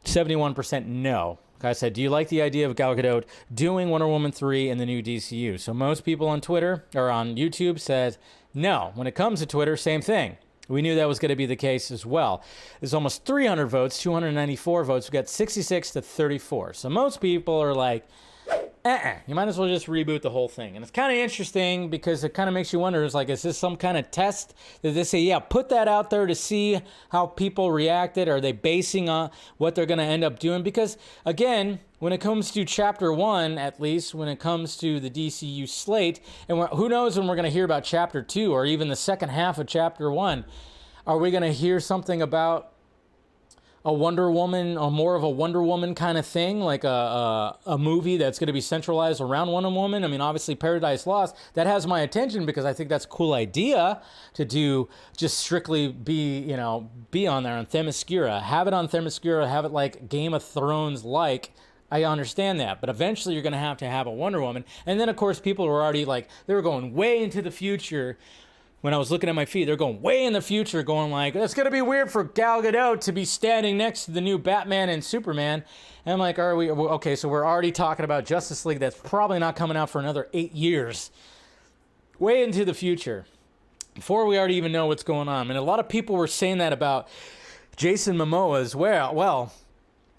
71% no. I said, do you like the idea of Gal Gadot doing Wonder Woman 3 in the new DCU? So most people on Twitter or on YouTube said no. When it comes to Twitter, same thing. We knew that was going to be the case as well. There's almost 300 votes, 294 votes. We got 66 to 34. So most people are like, you might as well just reboot the whole thing. And it's kind of interesting because it kind of makes you wonder, is this some kind of test? Did they say, yeah, put that out there to see how people reacted? Are they basing on what they're going to end up doing? Because, again, when it comes to Chapter 1, at least, when it comes to the DCU slate, and who knows when we're going to hear about Chapter 2 or even the second half of Chapter 1, are we going to hear something about a Wonder Woman, or more of a Wonder Woman kind of thing, like a movie that's going to be centralized around Wonder Woman? I mean, obviously Paradise Lost, that has my attention because I think that's a cool idea to do, just strictly be on there on Themyscira. Have it on Themyscira, have it like Game of Thrones like. I understand that, but eventually you're going to have a Wonder Woman. And then, of course, people were already they were going way into the future. When I was looking at my feed, they're going way in the future, going like, it's going to be weird for Gal Gadot to be standing next to the new Batman and Superman. And I'm like, are we, okay, so we're already talking about Justice League that's probably not coming out for another 8 years. Way into the future, before we already even know what's going on. And a lot of people were saying that about Jason Momoa as well. Well,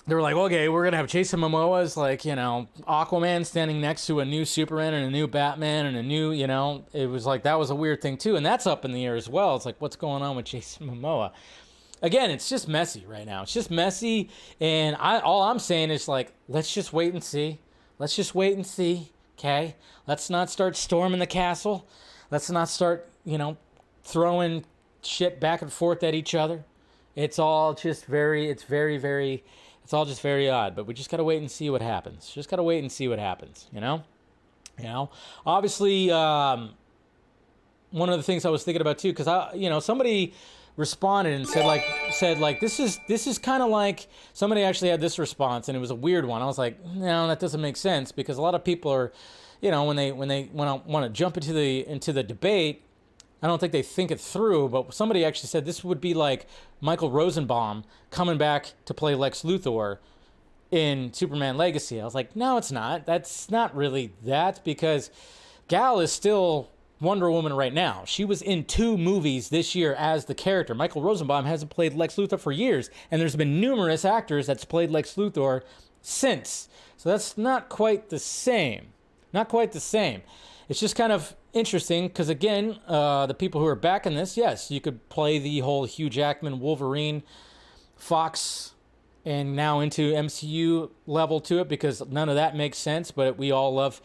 they were like, okay, we're going to have Jason Momoa as Aquaman standing next to a new Superman and a new Batman and a new, it was like, that was a weird thing too. And that's up in the air as well. It's like, what's going on with Jason Momoa? Again, it's just messy right now. It's just messy. And all I'm saying is let's just wait and see. Let's just wait and see. Okay. Let's not start storming the castle. Let's not start, throwing shit back and forth at each other. It's all just it's all just very odd, but we just got to wait and see what happens. Just got to wait and see what happens, Obviously, one of the things I was thinking about too, because somebody responded and said this is kind of like, somebody actually had this response and it was a weird one. I was like, no, that doesn't make sense, because a lot of people are, when they want to jump into the debate, I don't think they think it through, but somebody actually said this would be like Michael Rosenbaum coming back to play Lex Luthor in Superman Legacy. I was like, no, it's not. That's not really that, because Gal is still Wonder Woman right now. She was in 2 movies this year as the character. Michael Rosenbaum hasn't played Lex Luthor for years, and there's been numerous actors that's played Lex Luthor since. So that's not quite the same. Not quite the same. It's just kind of interesting because, again, the people who are backing this, yes, you could play the whole Hugh Jackman, Wolverine, Fox, and now into MCU level to it, because none of that makes sense, but we all love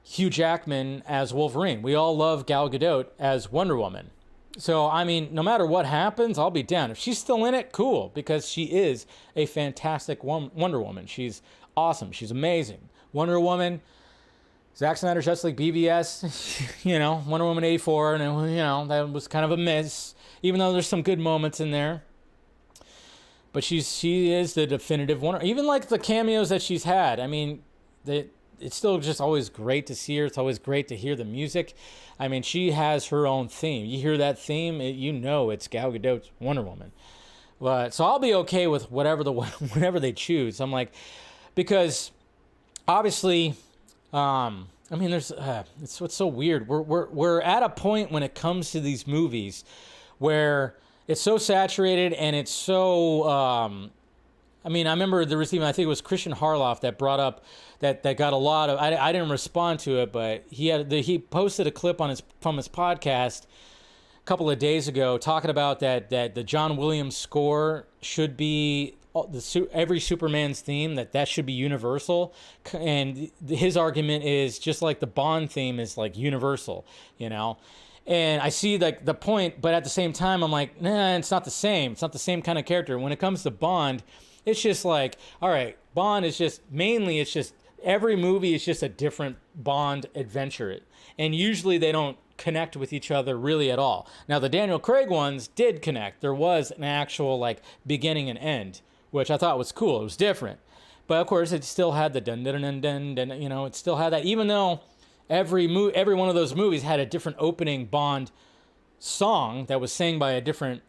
Hugh Jackman as Wolverine. We all love Gal Gadot as Wonder Woman. So, I mean, no matter what happens, I'll be down. If she's still in it, cool, because she is a fantastic Wonder Woman. She's awesome. She's amazing. Wonder Woman, Zack Snyder's Justice League BVS, Wonder Woman 84, and, that was kind of a miss, even though there's some good moments in there. But she is the definitive Wonder. Even like the cameos that she's had, I mean, it's still just always great to see her. It's always great to hear the music. I mean, she has her own theme. You hear that theme, it's Gal Gadot's Wonder Woman. But so I'll be okay with whatever they choose. I'm like, because obviously, I mean, there's it's what's so weird. We're at a point when it comes to these movies where it's so saturated and it's so. I mean, I remember there was even, I think it was Christian Harloff that brought up that got a lot of. I didn't respond to it, but he posted a clip from his podcast a couple of days ago talking about that the John Williams score should be every Superman's theme, that should be universal, and his argument is just like the Bond theme is like universal, you know. And I see like the point, but at the same time I'm like, nah, it's not the same. It's not the same kind of character. When it comes to Bond, it's just like, all right, Bond is just mainly, it's just every movie is just a different Bond adventure, and usually they don't connect with each other really at all. Now the Daniel Craig ones did connect. There was an actual like beginning and end, which I thought was cool. It was different, but of course it still had the dun dun dun dun dun. You know, it still had that. Even though every one of those movies had a different opening Bond song that was sang by a different,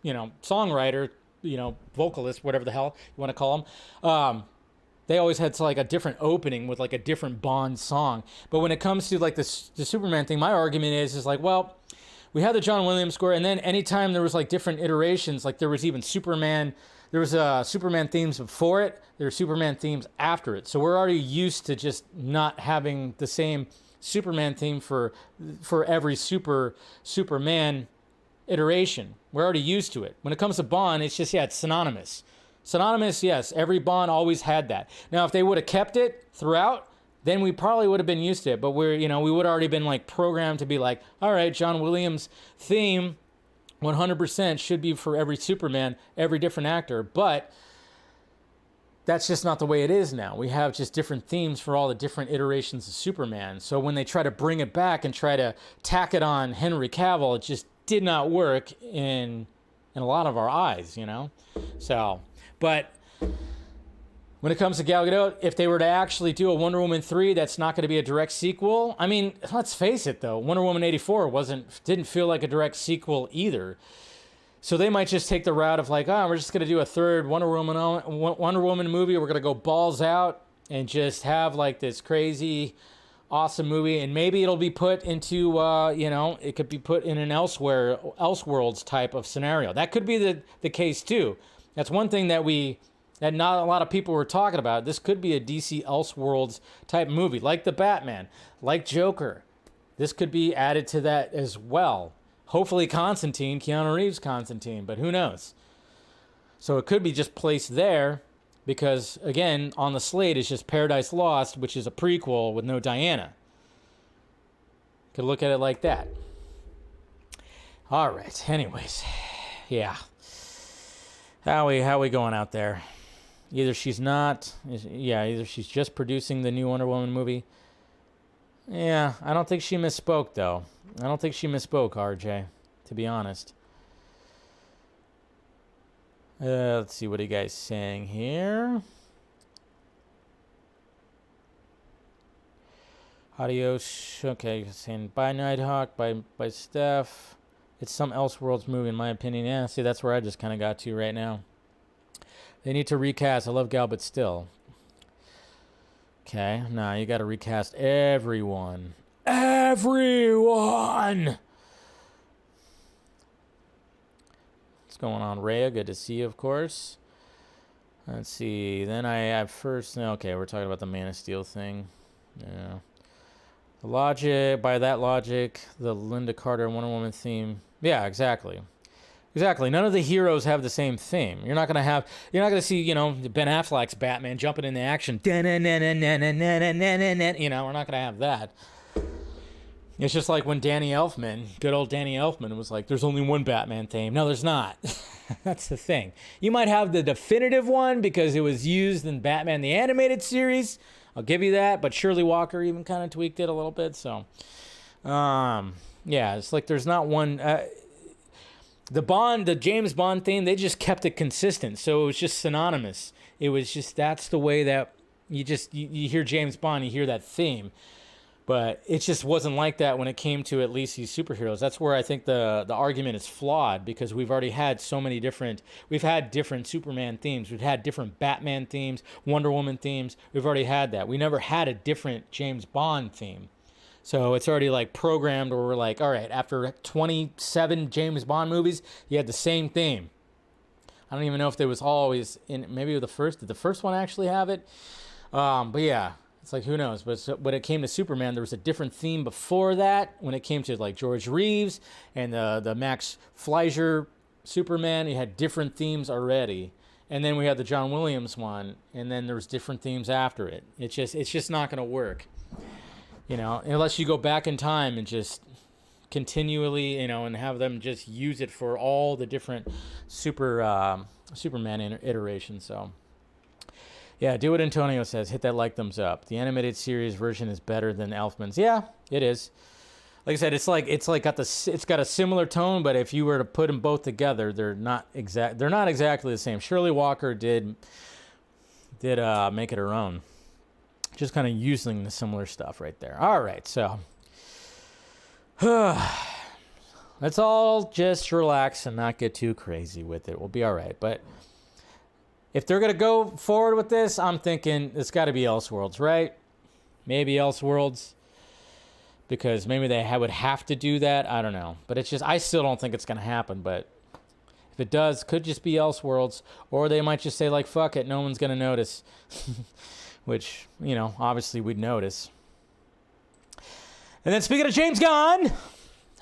you know, songwriter, you know, vocalist, whatever the hell you want to call them. They always had like a different opening with like a different Bond song. But when it comes to like the Superman thing, my argument is like, well, we had the John Williams score, and then anytime there was like different iterations, like there was even Superman, there was Superman themes before it, there were Superman themes after it. So we're already used to just not having the same Superman theme for every Superman iteration. We're already used to it. When it comes to Bond, it's just, it's synonymous. Synonymous, yes. Every Bond always had that. Now, if they would have kept it throughout, then we probably would have been used to it. But we would have already been like programmed to be like, all right, John Williams' theme 100% should be for every Superman, every different actor. But that's just not the way it is now. We have just different themes for all the different iterations of Superman. So when they try to bring it back and try to tack it on Henry Cavill, it just did not work in a lot of our eyes, you know? So, but when it comes to Gal Gadot, if they were to actually do a Wonder Woman 3, that's not going to be a direct sequel. I mean, let's face it though, Wonder Woman 84 didn't feel like a direct sequel either. So they might just take the route of like, we're just going to do a third Wonder Woman movie. We're going to go balls out and just have like this crazy, awesome movie. And maybe it'll be put into, it could be put in an Elseworlds type of scenario. That could be the case too. That's one thing that not a lot of people were talking about. This could be a DC Elseworlds type movie, like the Batman, like Joker. This could be added to that as well. Hopefully Keanu Reeves Constantine, but who knows? So it could be just placed there because, again, on the slate is just Paradise Lost, which is a prequel with no Diana. Could look at it like that. All right, anyways. Yeah. How we going out there? Either she's just producing the new Wonder Woman movie. Yeah, I don't think she misspoke, though. I don't think she misspoke, RJ, to be honest. Let's see what you guys saying here. Adios. Okay, saying bye Nighthawk, bye Steph. It's some Elseworlds movie, in my opinion. Yeah, see, that's where I just kind of got to right now. They need to recast. I love Gal, but still. Okay, nah, you got to recast everyone. Everyone! What's going on, Rhea? Good to see you, of course. Let's see. Then I have first... Okay, we're talking about the Man of Steel thing. Yeah. The logic... By that logic, the Linda Carter Wonder Woman theme... Yeah, exactly. Exactly. None of the heroes have the same theme. You're not gonna see, Ben Affleck's Batman jumping into action. We're not gonna have that. It's just like when good old Danny Elfman was like, there's only one Batman theme. No, there's not. That's the thing. You might have the definitive one because it was used in Batman the Animated Series. I'll give you that. But Shirley Walker even kind of tweaked it a little bit. So, it's like there's not one. The James Bond theme, they just kept it consistent. So it was just synonymous. It was just, that's the way that you hear James Bond, you hear that theme. But it just wasn't like that when it came to at least these superheroes. That's where I think the argument is flawed, because we've already had so many we've had different Superman themes. We've had different Batman themes, Wonder Woman themes. We've already had that. We never had a different James Bond theme. So it's already like programmed where we're like, all right, after 27 James Bond movies, you had the same theme. I don't even know if there was always in, maybe did the first one actually have it? But yeah. It's like, who knows? But when it came to Superman, there was a different theme before that. When it came to like George Reeves and the Max Fleischer Superman, you had different themes already. And then we had the John Williams one, and then there was different themes after it. It's just not going to work, unless you go back in time and just continually, and have them just use it for all the different Superman iterations. So. Yeah, do what Antonio says. Hit that like thumbs up. The animated series version is better than Elfman's. Yeah, it is. Like I said, it's got a similar tone, but if you were to put them both together, they're not exactly the same. Shirley Walker did make it her own. Just kind of using the similar stuff right there. All right, so let's all just relax and not get too crazy with it. We'll be all right, but. If they're going to go forward with this, I'm thinking it's got to be Elseworlds, right? Maybe Elseworlds. Because maybe they would have to do that. I don't know. But it's just, I still don't think it's going to happen. But if it does, could just be Elseworlds. Or they might just say, like, fuck it, no one's going to notice. Which, obviously we'd notice. And then speaking of James Gunn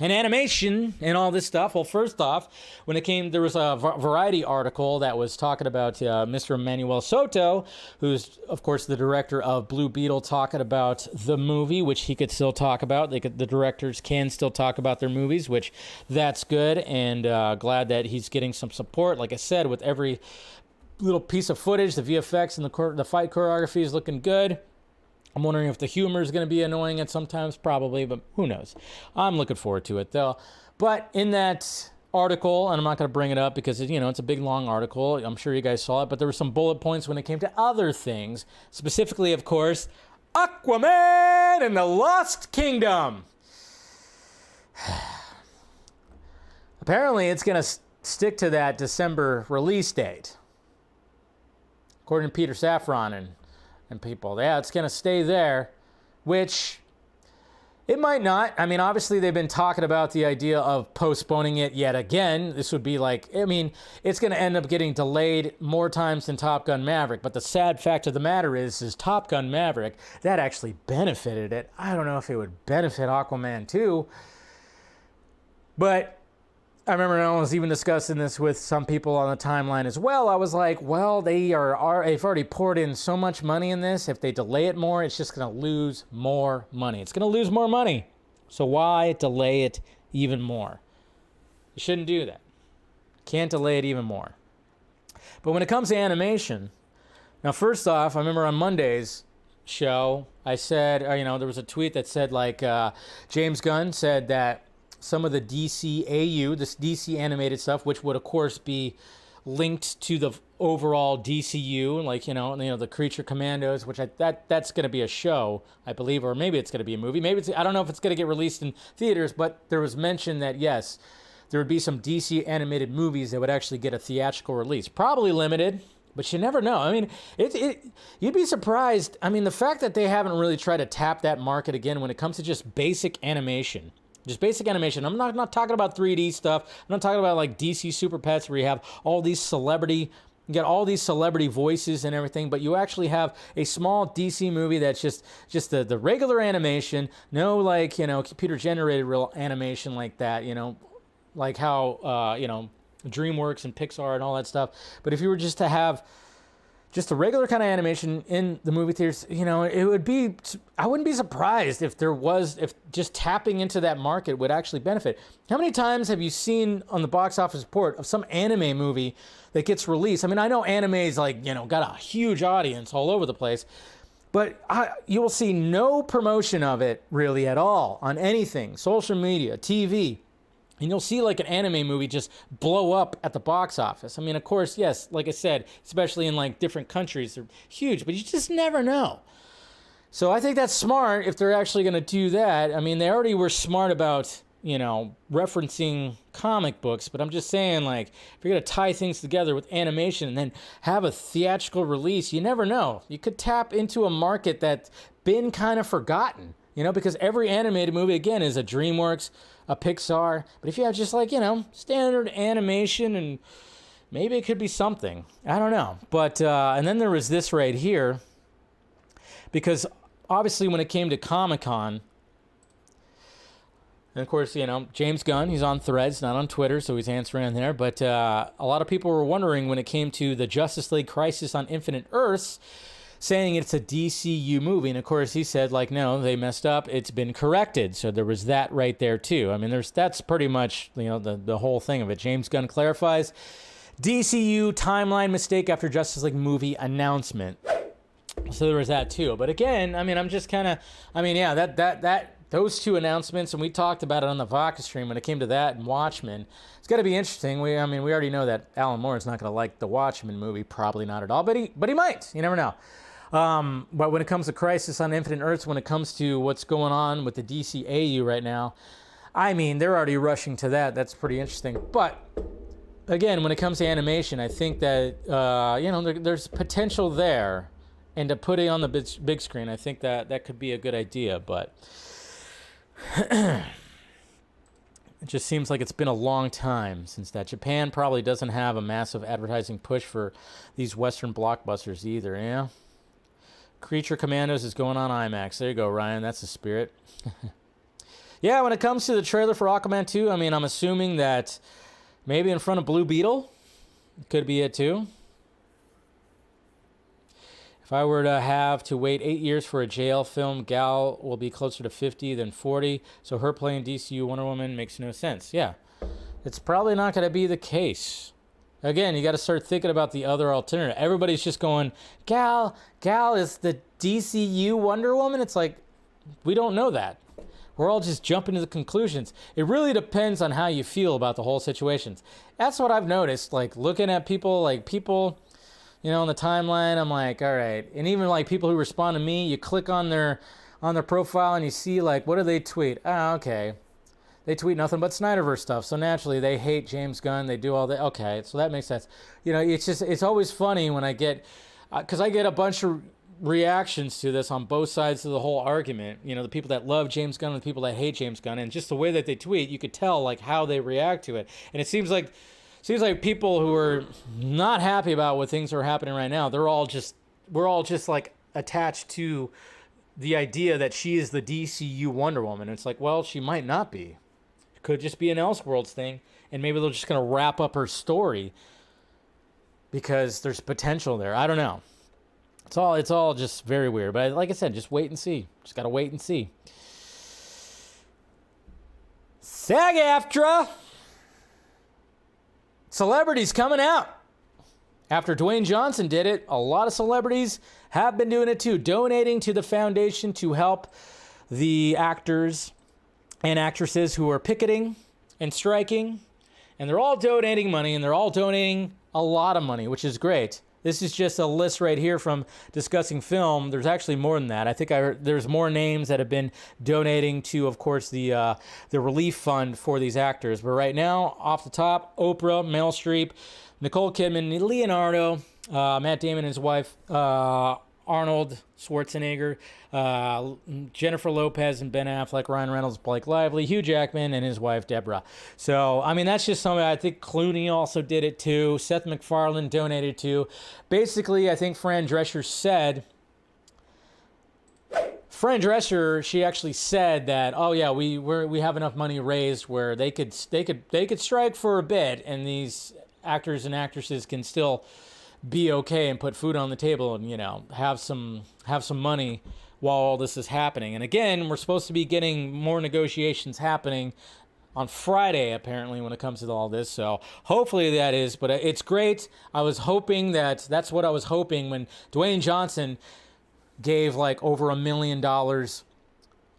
and animation and all this stuff. Well, first off, there was a Variety article that was talking about Mr. Manuel Soto, who's, of course, the director of Blue Beetle, talking about the movie, which he could still talk about. The directors can still talk about their movies, which that's good, and glad that he's getting some support. Like I said, with every little piece of footage, the VFX and the fight choreography is looking good. I'm wondering if the humor is going to be annoying at sometimes, probably, but who knows. I'm looking forward to it, though. But in that article, and I'm not going to bring it up because, it's a big, long article. I'm sure you guys saw it, but there were some bullet points when it came to other things. Specifically, of course, Aquaman and the Lost Kingdom. Apparently, it's going to stick to that December release date. According to Peter Safran and people. Yeah, it's going to stay there, which it might not. I mean, obviously, they've been talking about the idea of postponing it yet again. This would be it's going to end up getting delayed more times than Top Gun Maverick. But the sad fact of the matter is Top Gun Maverick, that actually benefited it. I don't know if it would benefit Aquaman too. But I remember I was even discussing this with some people on the timeline as well. I was like, well, they've already poured in so much money in this. If they delay it more, it's just going to lose more money. It's going to lose more money. So why delay it even more? You shouldn't do that. Can't delay it even more. But when it comes to animation, now first off, I remember on Monday's show, I said, there was a tweet that said James Gunn said that some of the DCAU, this DC animated stuff, which would of course be linked to the overall DCU, the Creature Commandos, which that's going to be a show, I believe, or maybe it's going to be a movie. I don't know if it's going to get released in theaters, but there was mention that yes, there would be some DC animated movies that would actually get a theatrical release, probably limited. But you never know. I mean, you'd be surprised. I mean, the fact that they haven't really tried to tap that market again when it comes to just basic animation. Just basic animation. I'm not talking about 3D stuff. I'm not talking about like DC Super Pets where you have all these celebrity voices and everything, but you actually have a small DC movie that's just the regular animation, no computer generated real animation like that, like how DreamWorks and Pixar and all that stuff. But if you were just to have just a regular kind of animation in the movie theaters, it would be, I wouldn't be surprised if just tapping into that market would actually benefit. How many times have you seen on the box office report of some anime movie that gets released? I mean, I know anime is got a huge audience all over the place, but you will see no promotion of it really at all on anything, social media, TV. And you'll see an anime movie just blow up at the box office. I mean, of course, yes, like I said, especially in different countries, they're huge, but you just never know. So I think that's smart if they're actually going to do that. I mean, they already were smart about, referencing comic books, but I'm just saying, like, if you're going to tie things together with animation and then have a theatrical release, you never know. You could tap into a market that's been kind of forgotten, because every animated movie, again, is a DreamWorks, a Pixar. But if you have just, like, standard animation, and maybe it could be something. I don't know. But, and then there was this right here, because obviously when it came to Comic-Con, and of course, James Gunn, he's on Threads, not on Twitter, so he's answering on there. But a lot of people were wondering when it came to the Justice League Crisis on Infinite Earths, saying it's a DCU movie. And of course, he said, like, no, they messed up. It's been corrected. So there was that right there, too. I mean, that's pretty much, the whole thing of it. James Gunn clarifies, DCU timeline mistake after Justice League movie announcement. So there was that too. But again, I mean, I'm just kind of, those two announcements, and we talked about it on the Vodka stream when it came to that and Watchmen. It's got to be interesting. We already know that Alan Moore is not going to like the Watchmen movie, probably not at all, but he might. You never know. But when it comes to Crisis on Infinite Earths, when it comes to what's going on with the DCAU right now, I mean, they're already rushing to that. That's pretty interesting. But again, when it comes to animation, I think that there's potential there. And to put it on the big screen, I think that could be a good idea, but it just seems like it's been a long time since that. Japan probably doesn't have a massive advertising push for these Western blockbusters either, Creature Commandos is going on IMAX. There you go, Ryan. That's the spirit. Yeah, when it comes to the trailer for Aquaman 2, I mean, I'm assuming that maybe in front of Blue Beetle could be it too. If I were to have to wait 8 years for a JL film, Gal will be closer to 50 than 40, so her playing DCU Wonder Woman makes no sense. Yeah, it's probably not going to be the case. Again, you got to start thinking about the other alternative. Everybody's just going, Gal is the DCU Wonder Woman? It's like, we don't know that. We're all just jumping to the conclusions. It really depends on how you feel about the whole situation. That's what I've noticed, like, looking at people, on the timeline, I'm like, all right. And even like people who respond to me, you click on their profile and you see, like, what do they tweet? Oh, okay. They tweet nothing but Snyderverse stuff. So naturally they hate James Gunn. They do all that. Okay. So that makes sense. It's always funny when I get, because I get a bunch of reactions to this on both sides of the whole argument. The people that love James Gunn and the people that hate James Gunn, and just the way that they tweet, you could tell like how they react to it. And it seems like people who are not happy about what things are happening right now, we're all just like attached to the idea that she is the DCU Wonder Woman. It's like, well, she might not be. It could just be an Elseworlds thing, and maybe they're just going to wrap up her story because there's potential there. I don't know. It's all just very weird. But like I said, just wait and see. Just got to wait and see. SAG-AFTRA. Celebrities coming out. After Dwayne Johnson did it, a lot of celebrities have been doing it too, donating to the foundation to help the actors and actresses who are picketing and striking. And they're all donating money, and they're all donating a lot of money, which is great. This is just a list right here from Discussing Film. There's actually more than that. I think there's more names that have been donating to, of course, the relief fund for these actors. But right now, off the top, Oprah, Meryl Streep, Nicole Kidman, Leonardo, Matt Damon and his wife, Arnold Schwarzenegger, Jennifer Lopez and Ben Affleck, Ryan Reynolds, Blake Lively, Hugh Jackman, and his wife, Deborah. So, I mean, that's just something. I think Clooney also did it too. Seth MacFarlane donated too. Basically, I think Fran Drescher, she actually said that, oh yeah, we have enough money raised where they could strike for a bit, and these actors and actresses can still be okay and put food on the table and, have some money while all this is happening. And again, we're supposed to be getting more negotiations happening on Friday, apparently, when it comes to all this. So hopefully that is, but it's great. I was hoping that's what I was hoping when Dwayne Johnson gave like over $1 million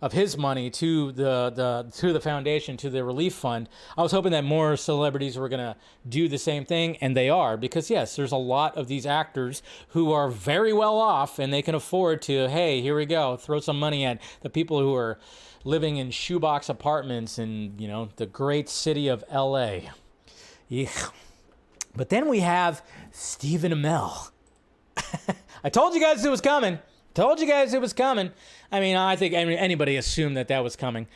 of his money to the foundation, to the relief fund. I was hoping that more celebrities were going to do the same thing, and they are, because yes, there's a lot of these actors who are very well off, and they can afford to, hey, here we go, throw some money at the people who are living in shoebox apartments in, you know, the great city of LA. Yeah. But then we have Stephen Amell. I told you guys it was coming. I mean, I think anybody assumed that was coming.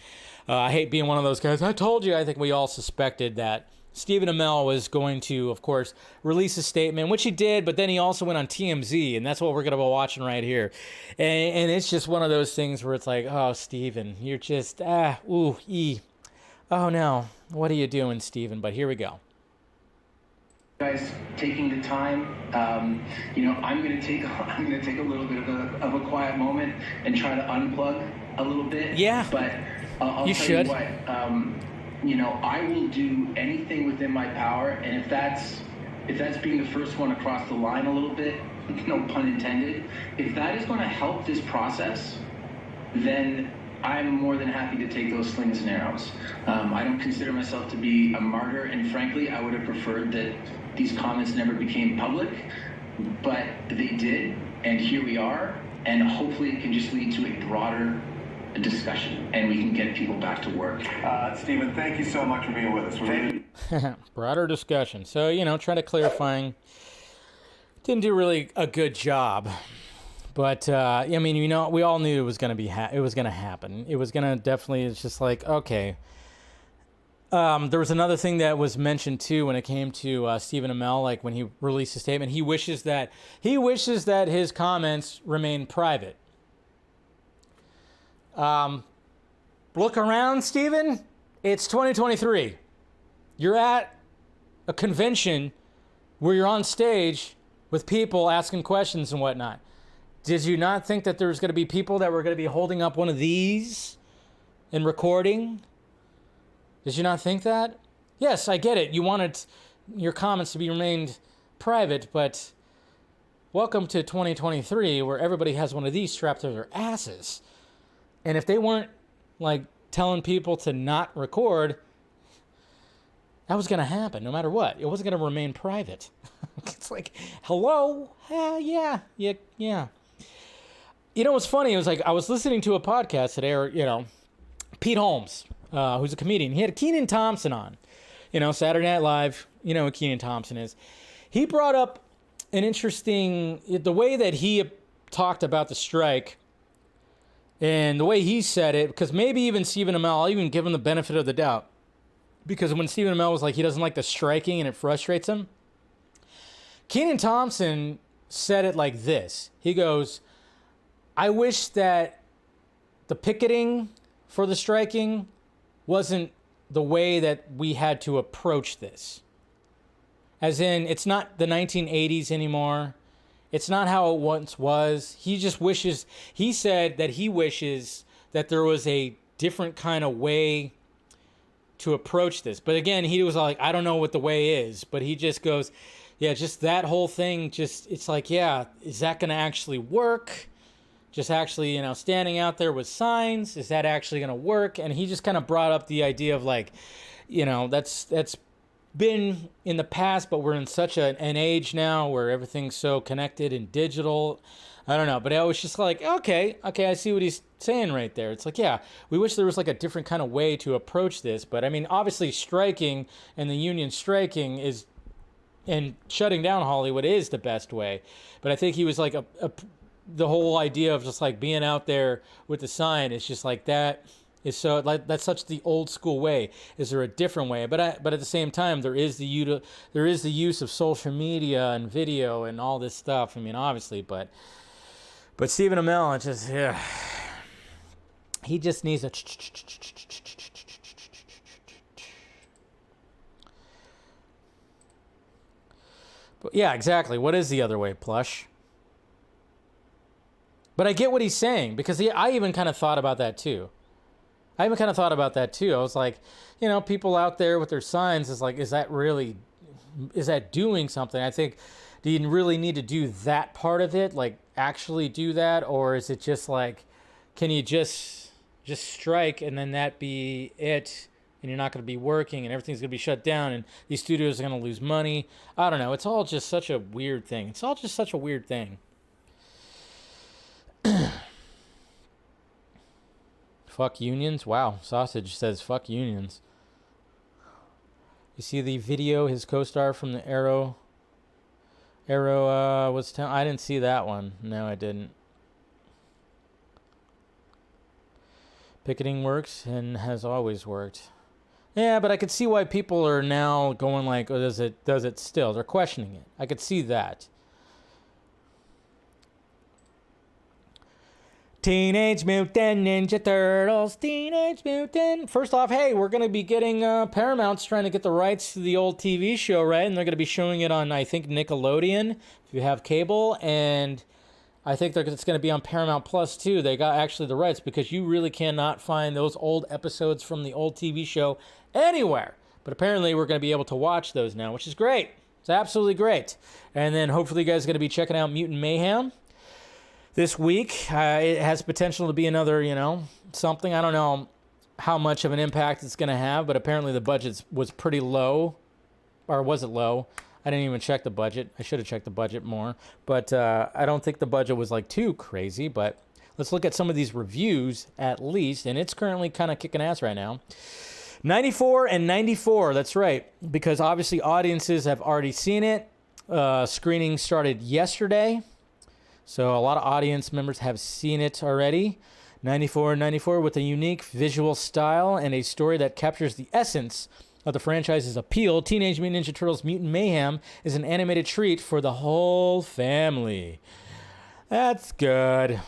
I hate being one of those guys. I told you. I think we all suspected that Stephen Amell was going to, of course, release a statement, which he did, but then he also went on TMZ, and that's what we're going to be watching right here. And it's just one of those things where it's like, oh, Stephen, you're just, oh no, what are you doing, Stephen? But here we go. Guys taking the time, you know, I'm gonna take a little bit of a quiet moment and try to unplug a little bit. Yeah, but I'll tell you what, you know, I will do anything within my power, and if that's being the first one across the line a little bit, no pun intended, if that is going to help this process, then I'm more than happy to take those slings and arrows. I don't consider myself to be a martyr, and frankly, I would have preferred that these comments never became public, but they did, and here we are, and hopefully it can just lead to a broader discussion, and we can get people back to work. Stephen, thank you so much for being with us. Broader discussion. So, you know, try to clarifying. Didn't do really a good job. But, I mean, you know, we all knew it was going to be, it was going to happen. It was going to definitely, it's just like, okay. There was another thing that was mentioned, too, when it came to Stephen Amell, like when he released a statement. He wishes that his comments remain private. Look around, Stephen. It's 2023. You're at a convention where you're on stage with people asking questions and whatnot. Did you not think that there was going to be people that were going to be holding up one of these and recording? Did you not think that? Yes, I get it. You wanted your comments to be remained private, but welcome to 2023 where everybody has one of these strapped to their asses. And if they weren't, like, telling people to not record, that was going to happen no matter what. It wasn't going to remain private. It's like, hello? Yeah. You know what's funny? It was like I was listening to a podcast today, or, you know, Pete Holmes, who's a comedian. He had Kenan Thompson on, you know, Saturday Night Live. You know who Kenan Thompson is. He brought up an interesting, the way that he talked about the strike and the way he said it, because maybe even Stephen Amell, I'll even give him the benefit of the doubt. Because when Stephen Amell was like, he doesn't like the striking and it frustrates him. Kenan Thompson said it like this. He goes, I wish that the picketing for the striking wasn't the way that we had to approach this. As in, it's not the 1980s anymore. It's not how it once was. He just wishes, he said that he wishes that there was a different kind of way to approach this. But again, he was like, I don't know what the way is. But he just goes, yeah, just that whole thing, just, it's like, yeah, is that going to actually work? Just actually, you know, standing out there with signs, is that actually going to work? And he just kind of brought up the idea of like, you know, that's been in the past, but we're in such an age now where everything's so connected and digital. I don't know, but I was just like, okay, I see what he's saying right there. It's like, yeah, we wish there was like a different kind of way to approach this. But I mean, obviously striking and the union striking is, and shutting down Hollywood is the best way. But I think he was like the whole idea of just like being out there with the sign is just like that is so like that's such the old school way. Is there a different way? But at the same time, there is the use of social media and video and all this stuff. I mean, obviously, but Stephen Amell, it's just, yeah, he just needs a. But yeah, exactly. What is the other way, Plush? But I get what he's saying, because I even kind of thought about that too. I was like, you know, people out there with their signs is like, is that doing something? I think, do you really need to do that part of it? Like actually do that? Or is it just like, can you just Just strike, and then that be it, and you're not going to be working, and everything's going to be shut down, and these studios are going to lose money. I don't know. It's all just such a weird thing. Fuck unions? Wow. Sausage says fuck unions. You see the video, his co-star from the Arrow was telling... I didn't see that one. No, I didn't. Picketing works and has always worked. Yeah, but I could see why people are now going like, oh, does it still? They're questioning it. I could see that. Teenage Mutant Ninja Turtles, Teenage Mutant. First off, hey, we're going to be getting Paramount's trying to get the rights to the old TV show, right? And they're going to be showing it on, I think, Nickelodeon, if you have cable. And I think it's going to be on Paramount Plus, too. They got actually the rights because you really cannot find those old episodes from the old TV show anywhere. But apparently we're going to be able to watch those now, which is great. It's absolutely great. And then hopefully you guys are going to be checking out Mutant Mayhem this week. It has potential to be another, something. I don't know how much of an impact it's going to have, but apparently the budget was pretty low. Or was it low? I didn't even check the budget. I should have checked the budget more. But I don't think the budget was like too crazy. But let's look at some of these reviews at least. And it's currently kind of kicking ass right now. 94 and 94. That's right. Because obviously audiences have already seen it. Screening started yesterday. So a lot of audience members have seen it already. 94 and 94 with a unique visual style and a story that captures the essence of the franchise's appeal. Teenage Mutant Ninja Turtles Mutant Mayhem is an animated treat for the whole family. That's good.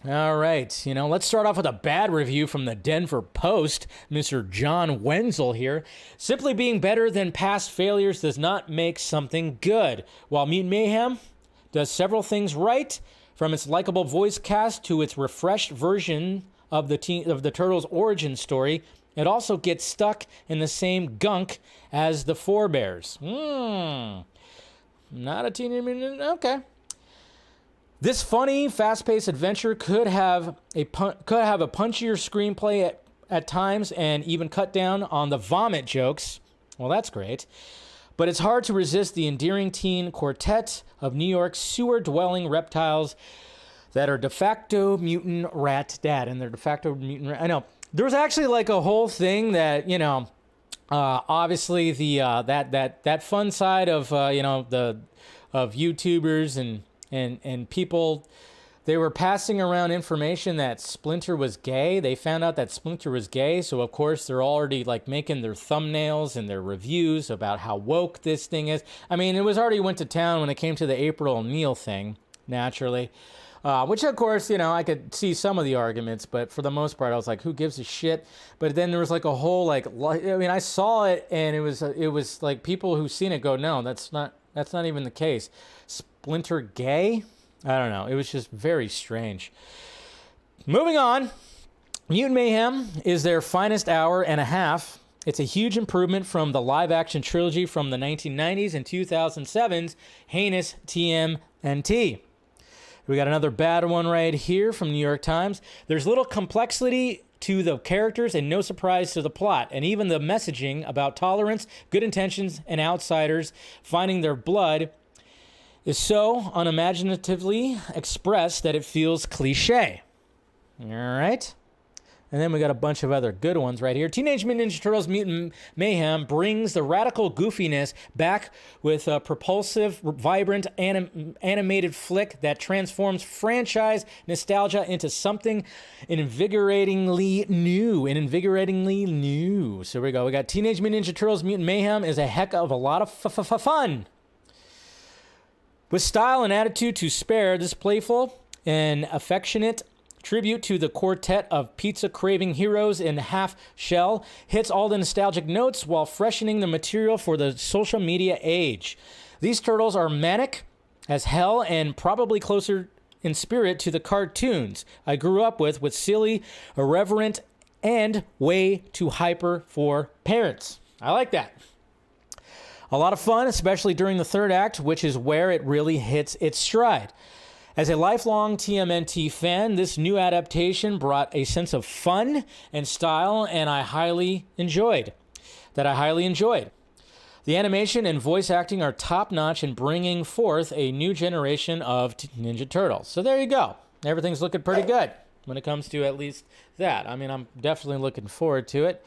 All right, let's start off with a bad review from the Denver Post. Mr. John Wenzel here. Simply being better than past failures does not make something good. While Mutant Mayhem does several things right, from its likable voice cast to its refreshed version of the Turtles' origin story, it also gets stuck in the same gunk as the forebears. Not a Teenage Mutant. Okay. This funny, fast-paced adventure could have a punchier screenplay at times and even cut down on the vomit jokes. Well, that's great. But it's hard to resist the endearing teen quartet of New York sewer-dwelling reptiles that are de facto mutant rat dad. And they're de facto mutant rat. I know. There was actually like a whole thing that, obviously the that fun side of, of YouTubers and people, they were passing around information that Splinter was gay. They found out that Splinter was gay, so of course they're already like making their thumbnails and their reviews about how woke this thing is. I mean, it was already went to town when it came to the April O'Neil thing, naturally. Which of course, I could see some of the arguments, but for the most part, I was like, who gives a shit? But then there was like a whole I saw it and it was like people who seen it go, no, that's not even the case. Splinter gay? I don't know. It was just very strange. Moving on. Mutant Mayhem is their finest hour and a half. It's a huge improvement from the live-action trilogy from the 1990s and 2007's heinous TMNT. We got another bad one right here from New York Times. There's little complexity to the characters and no surprise to the plot, and even the messaging about tolerance, good intentions, and outsiders finding their blood is so unimaginatively expressed that it feels cliche. All right? And then we got a bunch of other good ones right here. Teenage Mutant Ninja Turtles Mutant Mayhem brings the radical goofiness back with a propulsive, vibrant, animated flick that transforms franchise nostalgia into something invigoratingly new. So here we go. We got Teenage Mutant Ninja Turtles Mutant Mayhem is a heck of a lot of fun. With style and attitude to spare, this playful and affectionate tribute to the quartet of pizza-craving heroes in half shell hits all the nostalgic notes while freshening the material for the social media age. These turtles are manic as hell and probably closer in spirit to the cartoons I grew up with silly, irreverent, and way too hyper for parents. I like that. A lot of fun, especially during the third act, which is where it really hits its stride. As a lifelong TMNT fan, this new adaptation brought a sense of fun and style, and I highly enjoyed. The animation and voice acting are top-notch in bringing forth a new generation of Ninja Turtles. So there you go. Everything's looking pretty good when it comes to at least that. I mean, I'm definitely looking forward to it.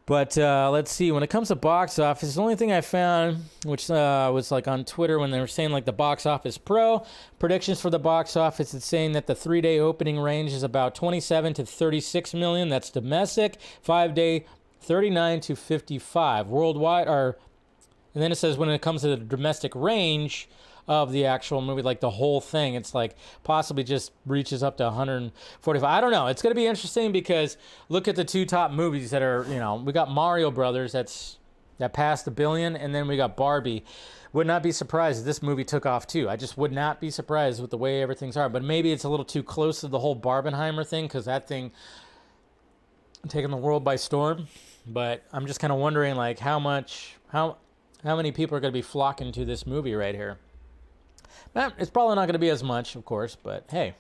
But let's see. When it comes to box office, the only thing I found, which was like on Twitter when they were saying like the box office pro predictions for the box office, it's saying that the 3-day opening range is about 27 to 36 million. That's domestic. 5-day, 39 to 55 worldwide. And then it says when it comes to the domestic range of the actual movie, like the whole thing, it's like possibly just reaches up to 145. I don't know. It's going to be interesting because look at the two top movies that are, we got Mario Brothers that passed $1 billion, and then we got Barbie. Would not be surprised if this movie took off too. I just would not be surprised with the way everything's are. But maybe it's a little too close to the whole Barbenheimer thing because that thing taking the world by storm. But I'm just kind of wondering like how many people are going to be flocking to this movie right here. It's probably not going to be as much, of course, but hey,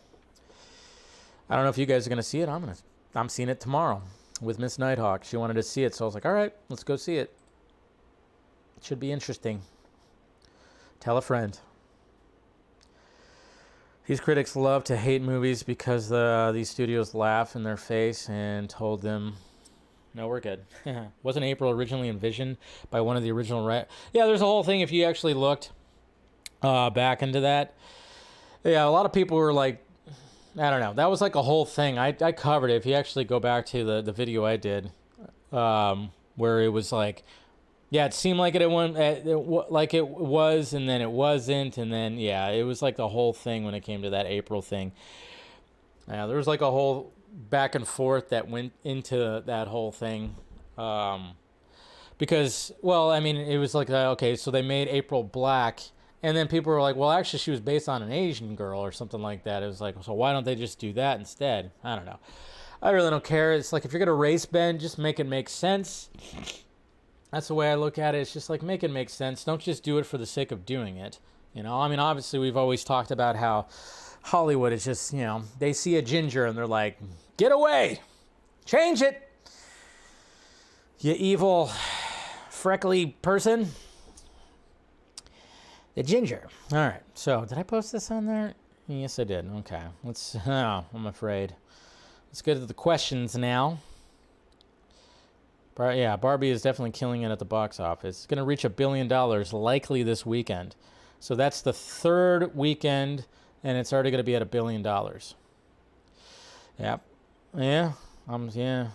I don't know if you guys are going to see it. I'm seeing it tomorrow with Miss Nighthawk. She wanted to see it, so I was like, all right, let's go see it. It should be interesting. Tell a friend. These critics love to hate movies because these studios laugh in their face and told them, no, we're good. Wasn't April originally envisioned by one of the original... Yeah, there's a whole thing if you actually looked back into that. Yeah, a lot of people were like, I don't know. That was like a whole thing. I covered it. If you actually go back to the video I did, where it was like, yeah, it seemed like it was, and then it wasn't, and then, yeah, it was like the whole thing when it came to that April thing. Yeah, there was like a whole back and forth that went into that whole thing. Because, well, I mean, it was like, okay, so they made April black, and then people were like, well, actually, she was based on an Asian girl or something like that. It was like, so why don't they just do that instead? I don't know. I really don't care. It's like, if you're going to race bend, just make it make sense. That's the way I look at it. It's just like, make it make sense. Don't just do it for the sake of doing it. I mean, obviously, we've always talked about how Hollywood is just, they see a ginger and they're like, get away. Change it. You evil, freckly person. The ginger. All right. So, did I post this on there? Yes, I did. Okay. I'm afraid. Let's go to the questions now. Yeah, Barbie is definitely killing it at the box office. It's going to reach $1 billion likely this weekend. So, that's the third weekend, and it's already going to be at $1 billion. Yep. Yeah. Yeah.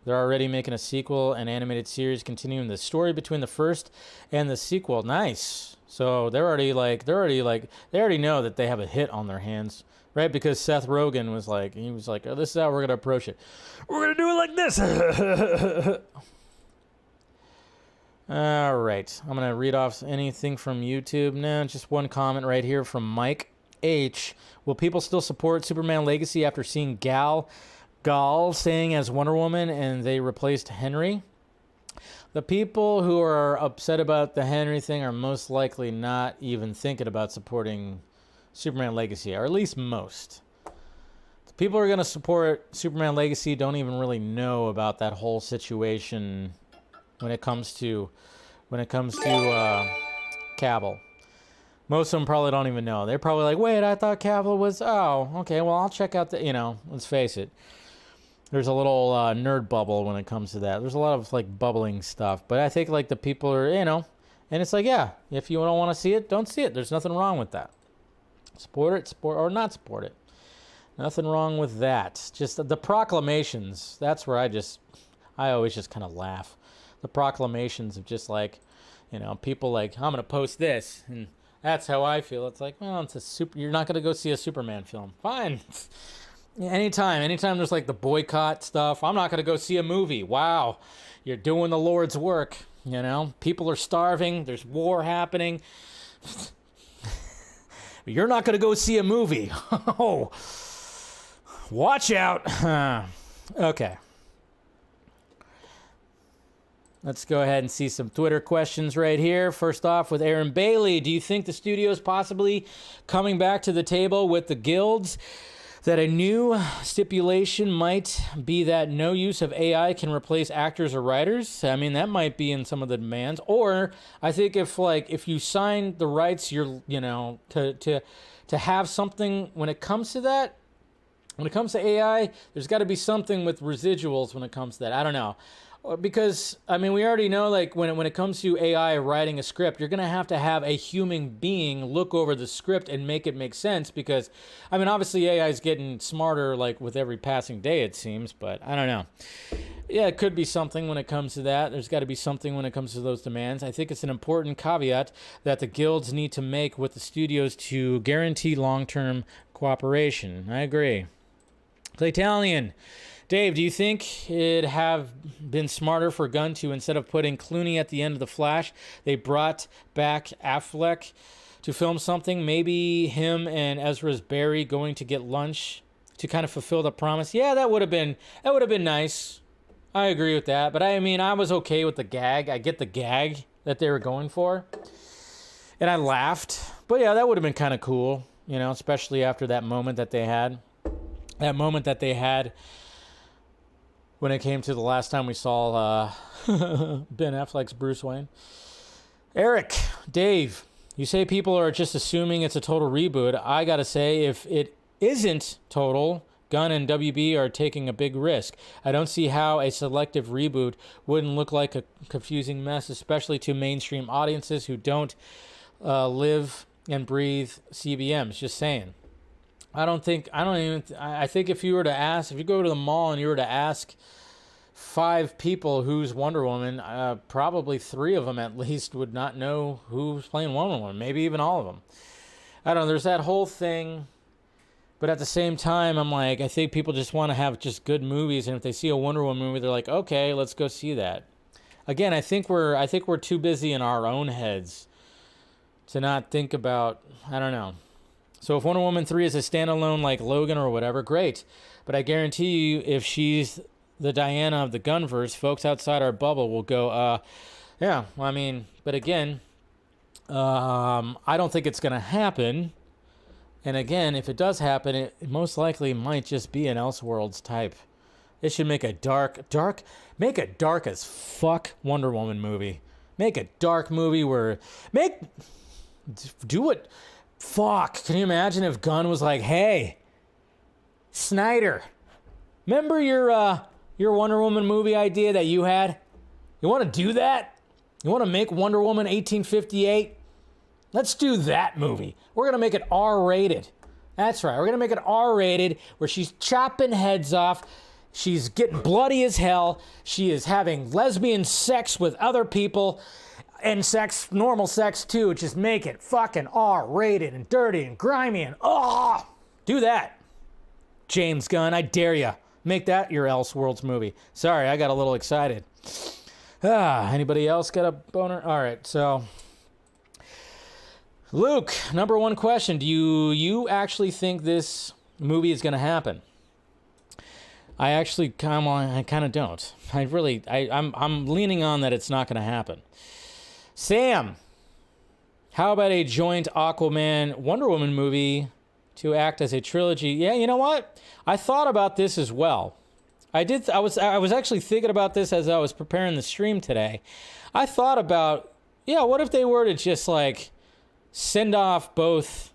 They're already making a sequel, an animated series continuing the story between the first and the sequel. Nice. So they already know that they have a hit on their hands, right? Because Seth Rogen was like, oh, this is how we're going to approach it. We're going to do it like this. All right. I'm going to read off anything from YouTube. No, just one comment right here from Mike H. Will people still support Superman Legacy after seeing Gal staying as Wonder Woman and they replaced Henry? The people who are upset about the Henry thing are most likely not even thinking about supporting Superman Legacy, or at least most. The people who are going to support Superman Legacy don't even really know about that whole situation when it comes to Cavill. Most of them probably don't even know. They're probably like, wait, I thought Cavill was, oh, okay, well, I'll check out let's face it. There's a little nerd bubble when it comes to that. There's a lot of like bubbling stuff. But I think like the people are, and it's like, yeah, if you don't want to see it, don't see it. There's nothing wrong with that. Support it, or not support it. Nothing wrong with that. Just the proclamations. That's where I always just kind of laugh. The proclamations of just like, people like, I'm going to post this. And that's how I feel. It's like, well, you're not going to go see a Superman film. Fine. Anytime there's like the boycott stuff, I'm not going to go see a movie. Wow, you're doing the Lord's work, People are starving, there's war happening. You're not going to go see a movie. Oh, watch out. Okay. Let's go ahead and see some Twitter questions right here. First off, with Aaron Bailey, do you think the studio's possibly coming back to the table with the guilds? That a new stipulation might be that no use of AI can replace actors or writers. I mean, that might be in some of the demands. Or I think if you sign the rights, to have something when it comes to that. When it comes to AI, there's got to be something with residuals when it comes to that. I don't know. Because, I mean, we already know, like, when it comes to AI writing a script, you're going to have a human being look over the script and make it make sense because, I mean, obviously AI is getting smarter, like, with every passing day, it seems, but I don't know. Yeah, it could be something when it comes to that. There's got to be something when it comes to those demands. I think it's an important caveat that the guilds need to make with the studios to guarantee long-term cooperation. I agree. Claytalian. Dave, do you think it'd have been smarter for Gunn to, instead of putting Clooney at the end of The Flash, they brought back Affleck to film something? Maybe him and Ezra's Barry going to get lunch to kind of fulfill the promise. Yeah, that would have been nice. I agree with that. But I mean, I was okay with the gag. I get the gag that they were going for. And I laughed. But yeah, that would have been kind of cool, especially after that moment that they had. When it came to the last time we saw Ben Affleck's Bruce Wayne. Eric, Dave, you say people are just assuming it's a total reboot. I gotta say, if it isn't total, Gunn and WB are taking a big risk. I don't see how a selective reboot wouldn't look like a confusing mess, especially to mainstream audiences who don't live and breathe CBMs. Just saying. I think if you go to the mall and you were to ask 5 people who's Wonder Woman, probably 3 of them at least would not know who's playing Wonder Woman, maybe even all of them. I don't know, there's that whole thing, but at the same time, I'm like, I think people just want to have just good movies, and if they see a Wonder Woman movie, they're like, okay, let's go see that. Again, I think we're too busy in our own heads to not think about, I don't know. So if Wonder Woman 3 is a standalone like Logan or whatever, great. But I guarantee you, if she's the Diana of the Gunverse, folks outside our bubble will go, yeah, well, I mean, but again, I don't think it's going to happen. And again, if it does happen, it most likely might just be an Elseworlds type. It should make a dark as fuck Wonder Woman movie. Make a dark movie do it. Fuck, can you imagine if Gunn was like, hey, Snyder, remember your Wonder Woman movie idea that you had? You want to do that? You want to make Wonder Woman 1858? Let's do that movie. We're going to make it R-rated. That's right, we're going to make it R-rated where she's chopping heads off. She's getting bloody as hell. She is having lesbian sex with other people. And sex, normal sex too, just make it fucking R-rated and dirty and grimy and do that. James Gunn, I dare ya. Make that your Elseworlds movie. Sorry, I got a little excited. Anybody else got a boner? All right, so Luke, number 1 question. Do you actually think this movie is going to happen? I actually kind of don't. I'm leaning on that it's not going to happen. Sam, how about a joint Aquaman Wonder Woman movie to act as a trilogy? Yeah, you know what? I thought about this as well. I was actually thinking about this as I was preparing the stream today. I thought about, what if they were to just like send off both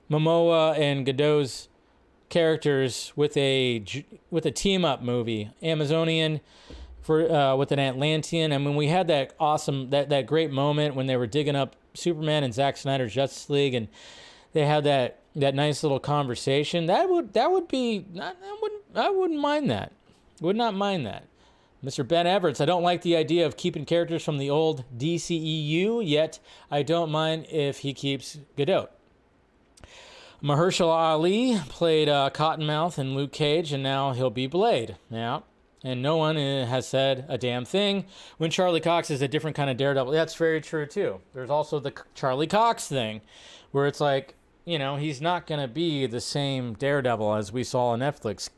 Momoa and Gadot's characters with a team up movie, Amazonian with an Atlantean. I mean, we had that awesome, that great moment when they were digging up Superman and Zack Snyder's Justice League, and they had that nice little conversation. I wouldn't mind that. Would not mind that. Mr. Ben Everts, I don't like the idea of keeping characters from the old DCEU, yet I don't mind if he keeps Gadot. Mahershala Ali played Cottonmouth in Luke Cage, and now he'll be Blade. Yeah. And no one has said a damn thing when Charlie Cox is a different kind of Daredevil. That's very true, too. There's also the Charlie Cox thing, where it's like, he's not going to be the same Daredevil as we saw on Netflix.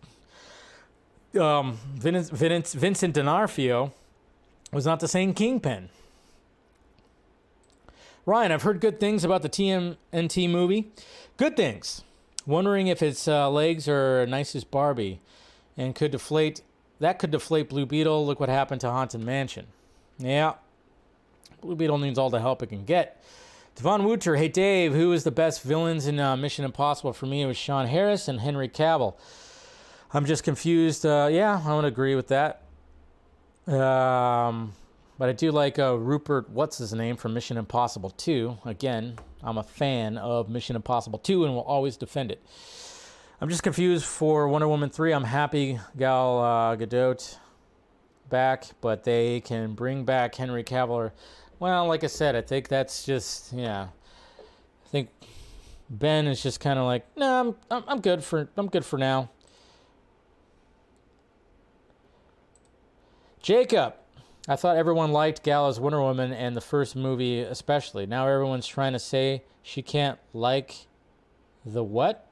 Vincent D'Onofrio Was not the same Kingpin. Ryan, I've heard good things about the TMNT movie. Good things. Wondering if its legs are nice as Barbie and could deflate Blue Beetle. Look what happened to Haunted Mansion. Yeah. Blue Beetle needs all the help it can get. Devon Wooter, hey Dave, who is the best villains in Mission Impossible? For me, it was Sean Harris and Henry Cavill. I'm just confused. Yeah, I would agree with that. But I do like Rupert, what's his name, from Mission Impossible 2. Again, I'm a fan of Mission Impossible 2 and will always defend it. I'm just confused for Wonder Woman 3. I'm happy Gal Gadot back, but they can bring back Henry Cavill. Well, like I said, I think that's just, yeah. I think Ben is just kind of like, no, I'm good for now. Jacob, I thought everyone liked Gal as Wonder Woman and the first movie especially. Now everyone's trying to say she can't like the what?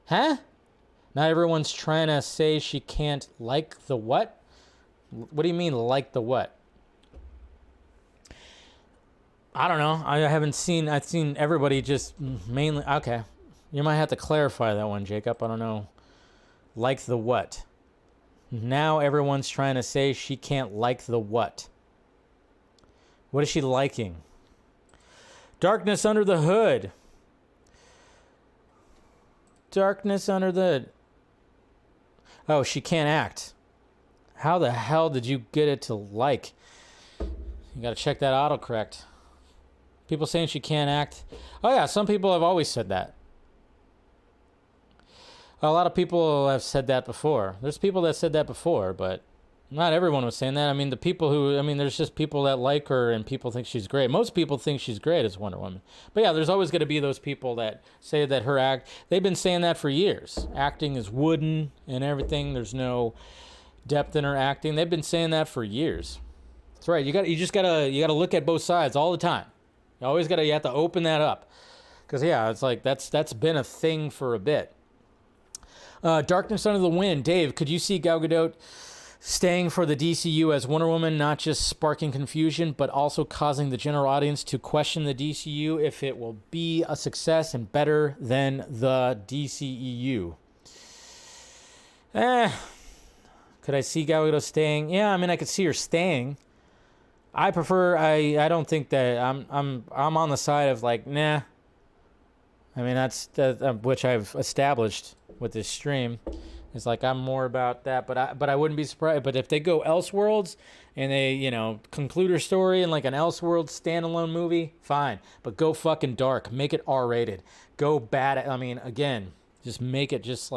Huh? Now everyone's trying to say she can't like the what? What do you mean like the what? I don't know. I've seen everybody just mainly, okay. You might have to clarify that one, Jacob. I don't know. Like the what? Now everyone's trying to say she can't like the what? What is she liking? Darkness Under the Hood. Darkness Under the... Oh, she can't act. How the hell did you get it to like? You gotta check that autocorrect. People saying she can't act. Oh yeah, some people have always said that. A lot of people have said that before. There's people that said that before, but not everyone was saying that. I mean, there's just people that like her and people think she's great. Most people think she's great as Wonder Woman. But yeah, there's always going to be those people that say that her act, they've been saying that for years. Acting is wooden and everything. There's no depth in her acting. They've been saying that for years. That's right. You gotta look at both sides all the time. You have to open that up. Because yeah, it's like that's been a thing for a bit. Darkness Under the Wind. Dave, could you see Gal Gadot staying for the DCU as Wonder Woman, not just sparking confusion, but also causing the general audience to question the DCU if it will be a success and better than the DCEU? Could I see Gal Gadot staying? Yeah, I mean, I could see her staying. I don't think that I'm on the side of like, nah. I mean, that's which I've established with this stream. It's like I'm more about that, but I wouldn't be surprised. But if they go Elseworlds and they, conclude her story in like an Elseworlds standalone movie, fine. But go fucking dark. Make it R-rated. Go bad. Again, just make it just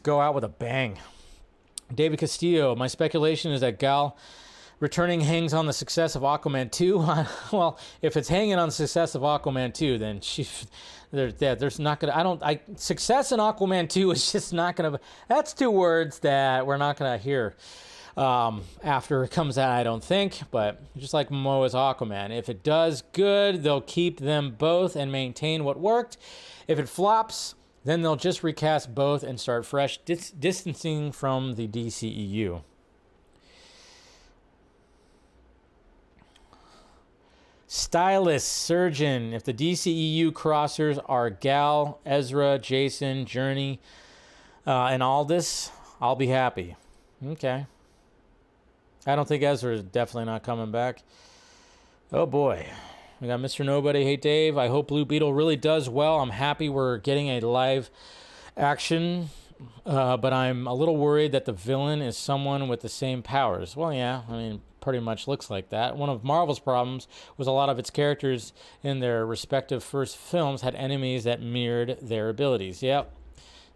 go out with a bang. David Castillo, my speculation is that Gal returning hangs on the success of Aquaman 2. Well, if it's hanging on the success of Aquaman 2, then there's not gonna. Success in Aquaman 2 is just not gonna. That's two words that we're not gonna hear after it comes out, I don't think. But just like Momoa's Aquaman, if it does good, they'll keep them both and maintain what worked. If it flops, then they'll just recast both and start fresh, distancing from the DCEU. Stylist, surgeon. If the DCEU crossers are Gal, Ezra, Jason, Journey, and Aldous, I'll be happy. Okay. I don't think Ezra is definitely not coming back. Oh boy. We got Mr. Nobody. Hey Dave, I hope Blue Beetle really does well. I'm happy we're getting a live action, but I'm a little worried that the villain is someone with the same powers. Well, yeah, pretty much looks like that. One of Marvel's problems was a lot of its characters in their respective first films had enemies that mirrored their abilities. Yep,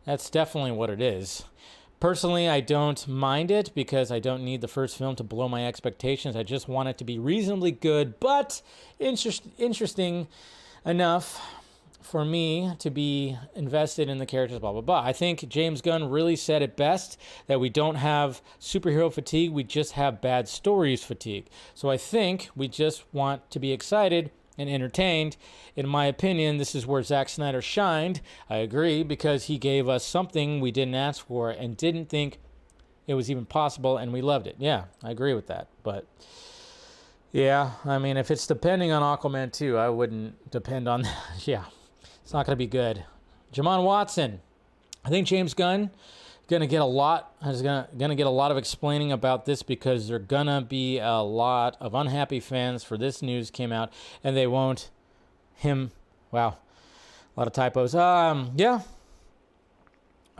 that's definitely what it is. Personally, I don't mind it because I don't need the first film to blow my expectations. I just want it to be reasonably good, but interesting enough for me to be invested in the characters, blah, blah, blah. I think James Gunn really said it best, that we don't have superhero fatigue, we just have bad stories fatigue. So I think we just want to be excited and entertained. In my opinion, this is where Zack Snyder shined. I agree, because he gave us something we didn't ask for and didn't think it was even possible, and we loved it. Yeah, I agree with that. But yeah, I mean, if it's depending on Aquaman 2, I wouldn't depend on that. Yeah, it's not going to be good. Jamon Watson. I think James Gunn is going to get a lot of explaining about this, because there are going to be a lot of unhappy fans for this news came out, and they won't him. Wow, a lot of typos. Yeah.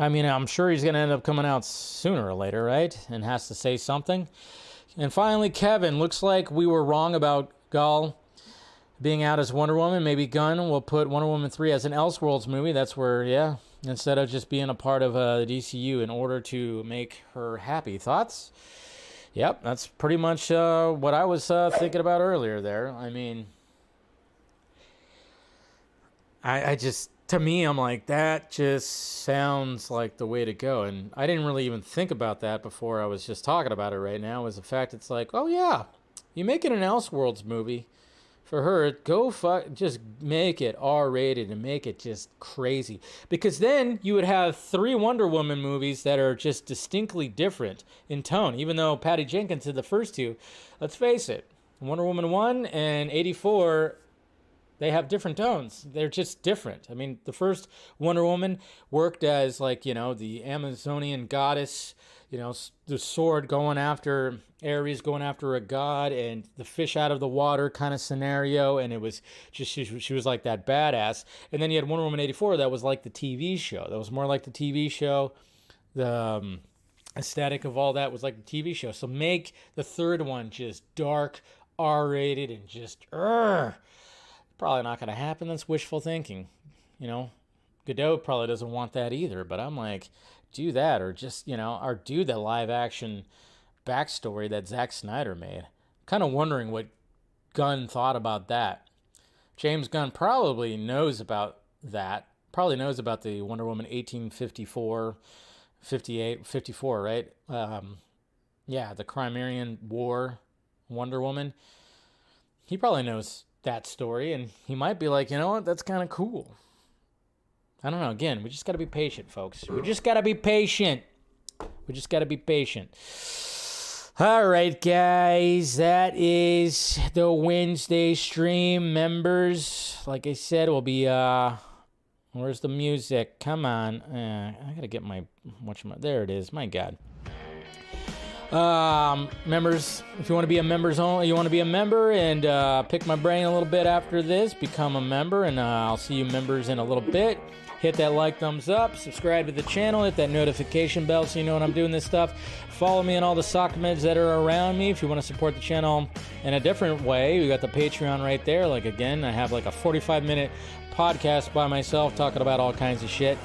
I mean, I'm sure he's going to end up coming out sooner or later, right? And has to say something. And finally, Kevin, looks like we were wrong about Gal being out as Wonder Woman. Maybe Gunn will put Wonder Woman 3 as an Elseworlds movie. That's where, yeah, instead of just being a part of the DCU in order to make her happy. Thoughts? Yep, that's pretty much what I was thinking about earlier there. I mean, I just, to me, I'm like, that just sounds like the way to go. And I didn't really even think about that before I was just talking about it right now, was the fact it's like, oh yeah, you make it an Elseworlds movie for her, just make it R-rated and make it just crazy. Because then you would have 3 Wonder Woman movies that are just distinctly different in tone, even though Patty Jenkins did the first 2. Let's face it, Wonder Woman 1 and 84, they have different tones. They're just different. I mean, the first Wonder Woman worked as, like, you know, the Amazonian goddess, you know, the sword going after Ares, going after a god, and the fish out of the water kind of scenario. And it was just, she was like that badass. And then you had Wonder Woman 84 that was like the TV show. That was more like the TV show. The aesthetic of all that was like the TV show. So make the third one just dark, R-rated, and just, probably not going to happen. That's wishful thinking. You know, Gadot probably doesn't want that either, but I'm like, do that, or just, you know, or do the live action backstory that Zack Snyder made. Kind of wondering what Gunn thought about that. James Gunn probably knows about that. Probably knows about the Wonder Woman 1854, 58, 54, right? Yeah, the Crimean War Wonder Woman. He probably knows that story, and he might be like, you know what, that's kind of cool. I don't know. Again, we just got to be patient, folks. We just got to be patient. All right, guys, that is the Wednesday stream. Members, like I said, will be, where's the music? Come on. I got to get there it is. My God. Members, if you want to be a member and pick my brain a little bit after this, become a member, and I'll see you members in a little bit. Hit that like, thumbs up, subscribe to the channel, hit that notification bell so you know when I'm doing this stuff. Follow me on all the sock meds that are around me. If you want to support the channel in a different way, we got the Patreon right there. Like, again, I have like a 45-minute podcast by myself talking about all kinds of shit.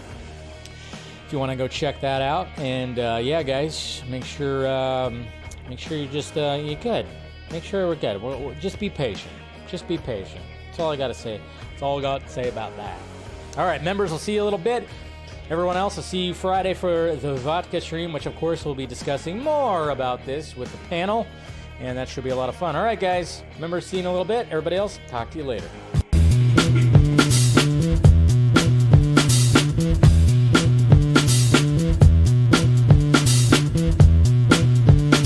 If you want to go check that out. And yeah, guys, make sure you just you're good. Make sure we're good. Just be patient. Just be patient. That's all I got to say. That's all I got to say about that. All right, members, I'll see you a little bit. Everyone else, I'll see you Friday for the vodka stream, which of course we'll be discussing more about this with the panel, and that should be a lot of fun. All right, guys, members, see you in a little bit. Everybody else, talk to you later.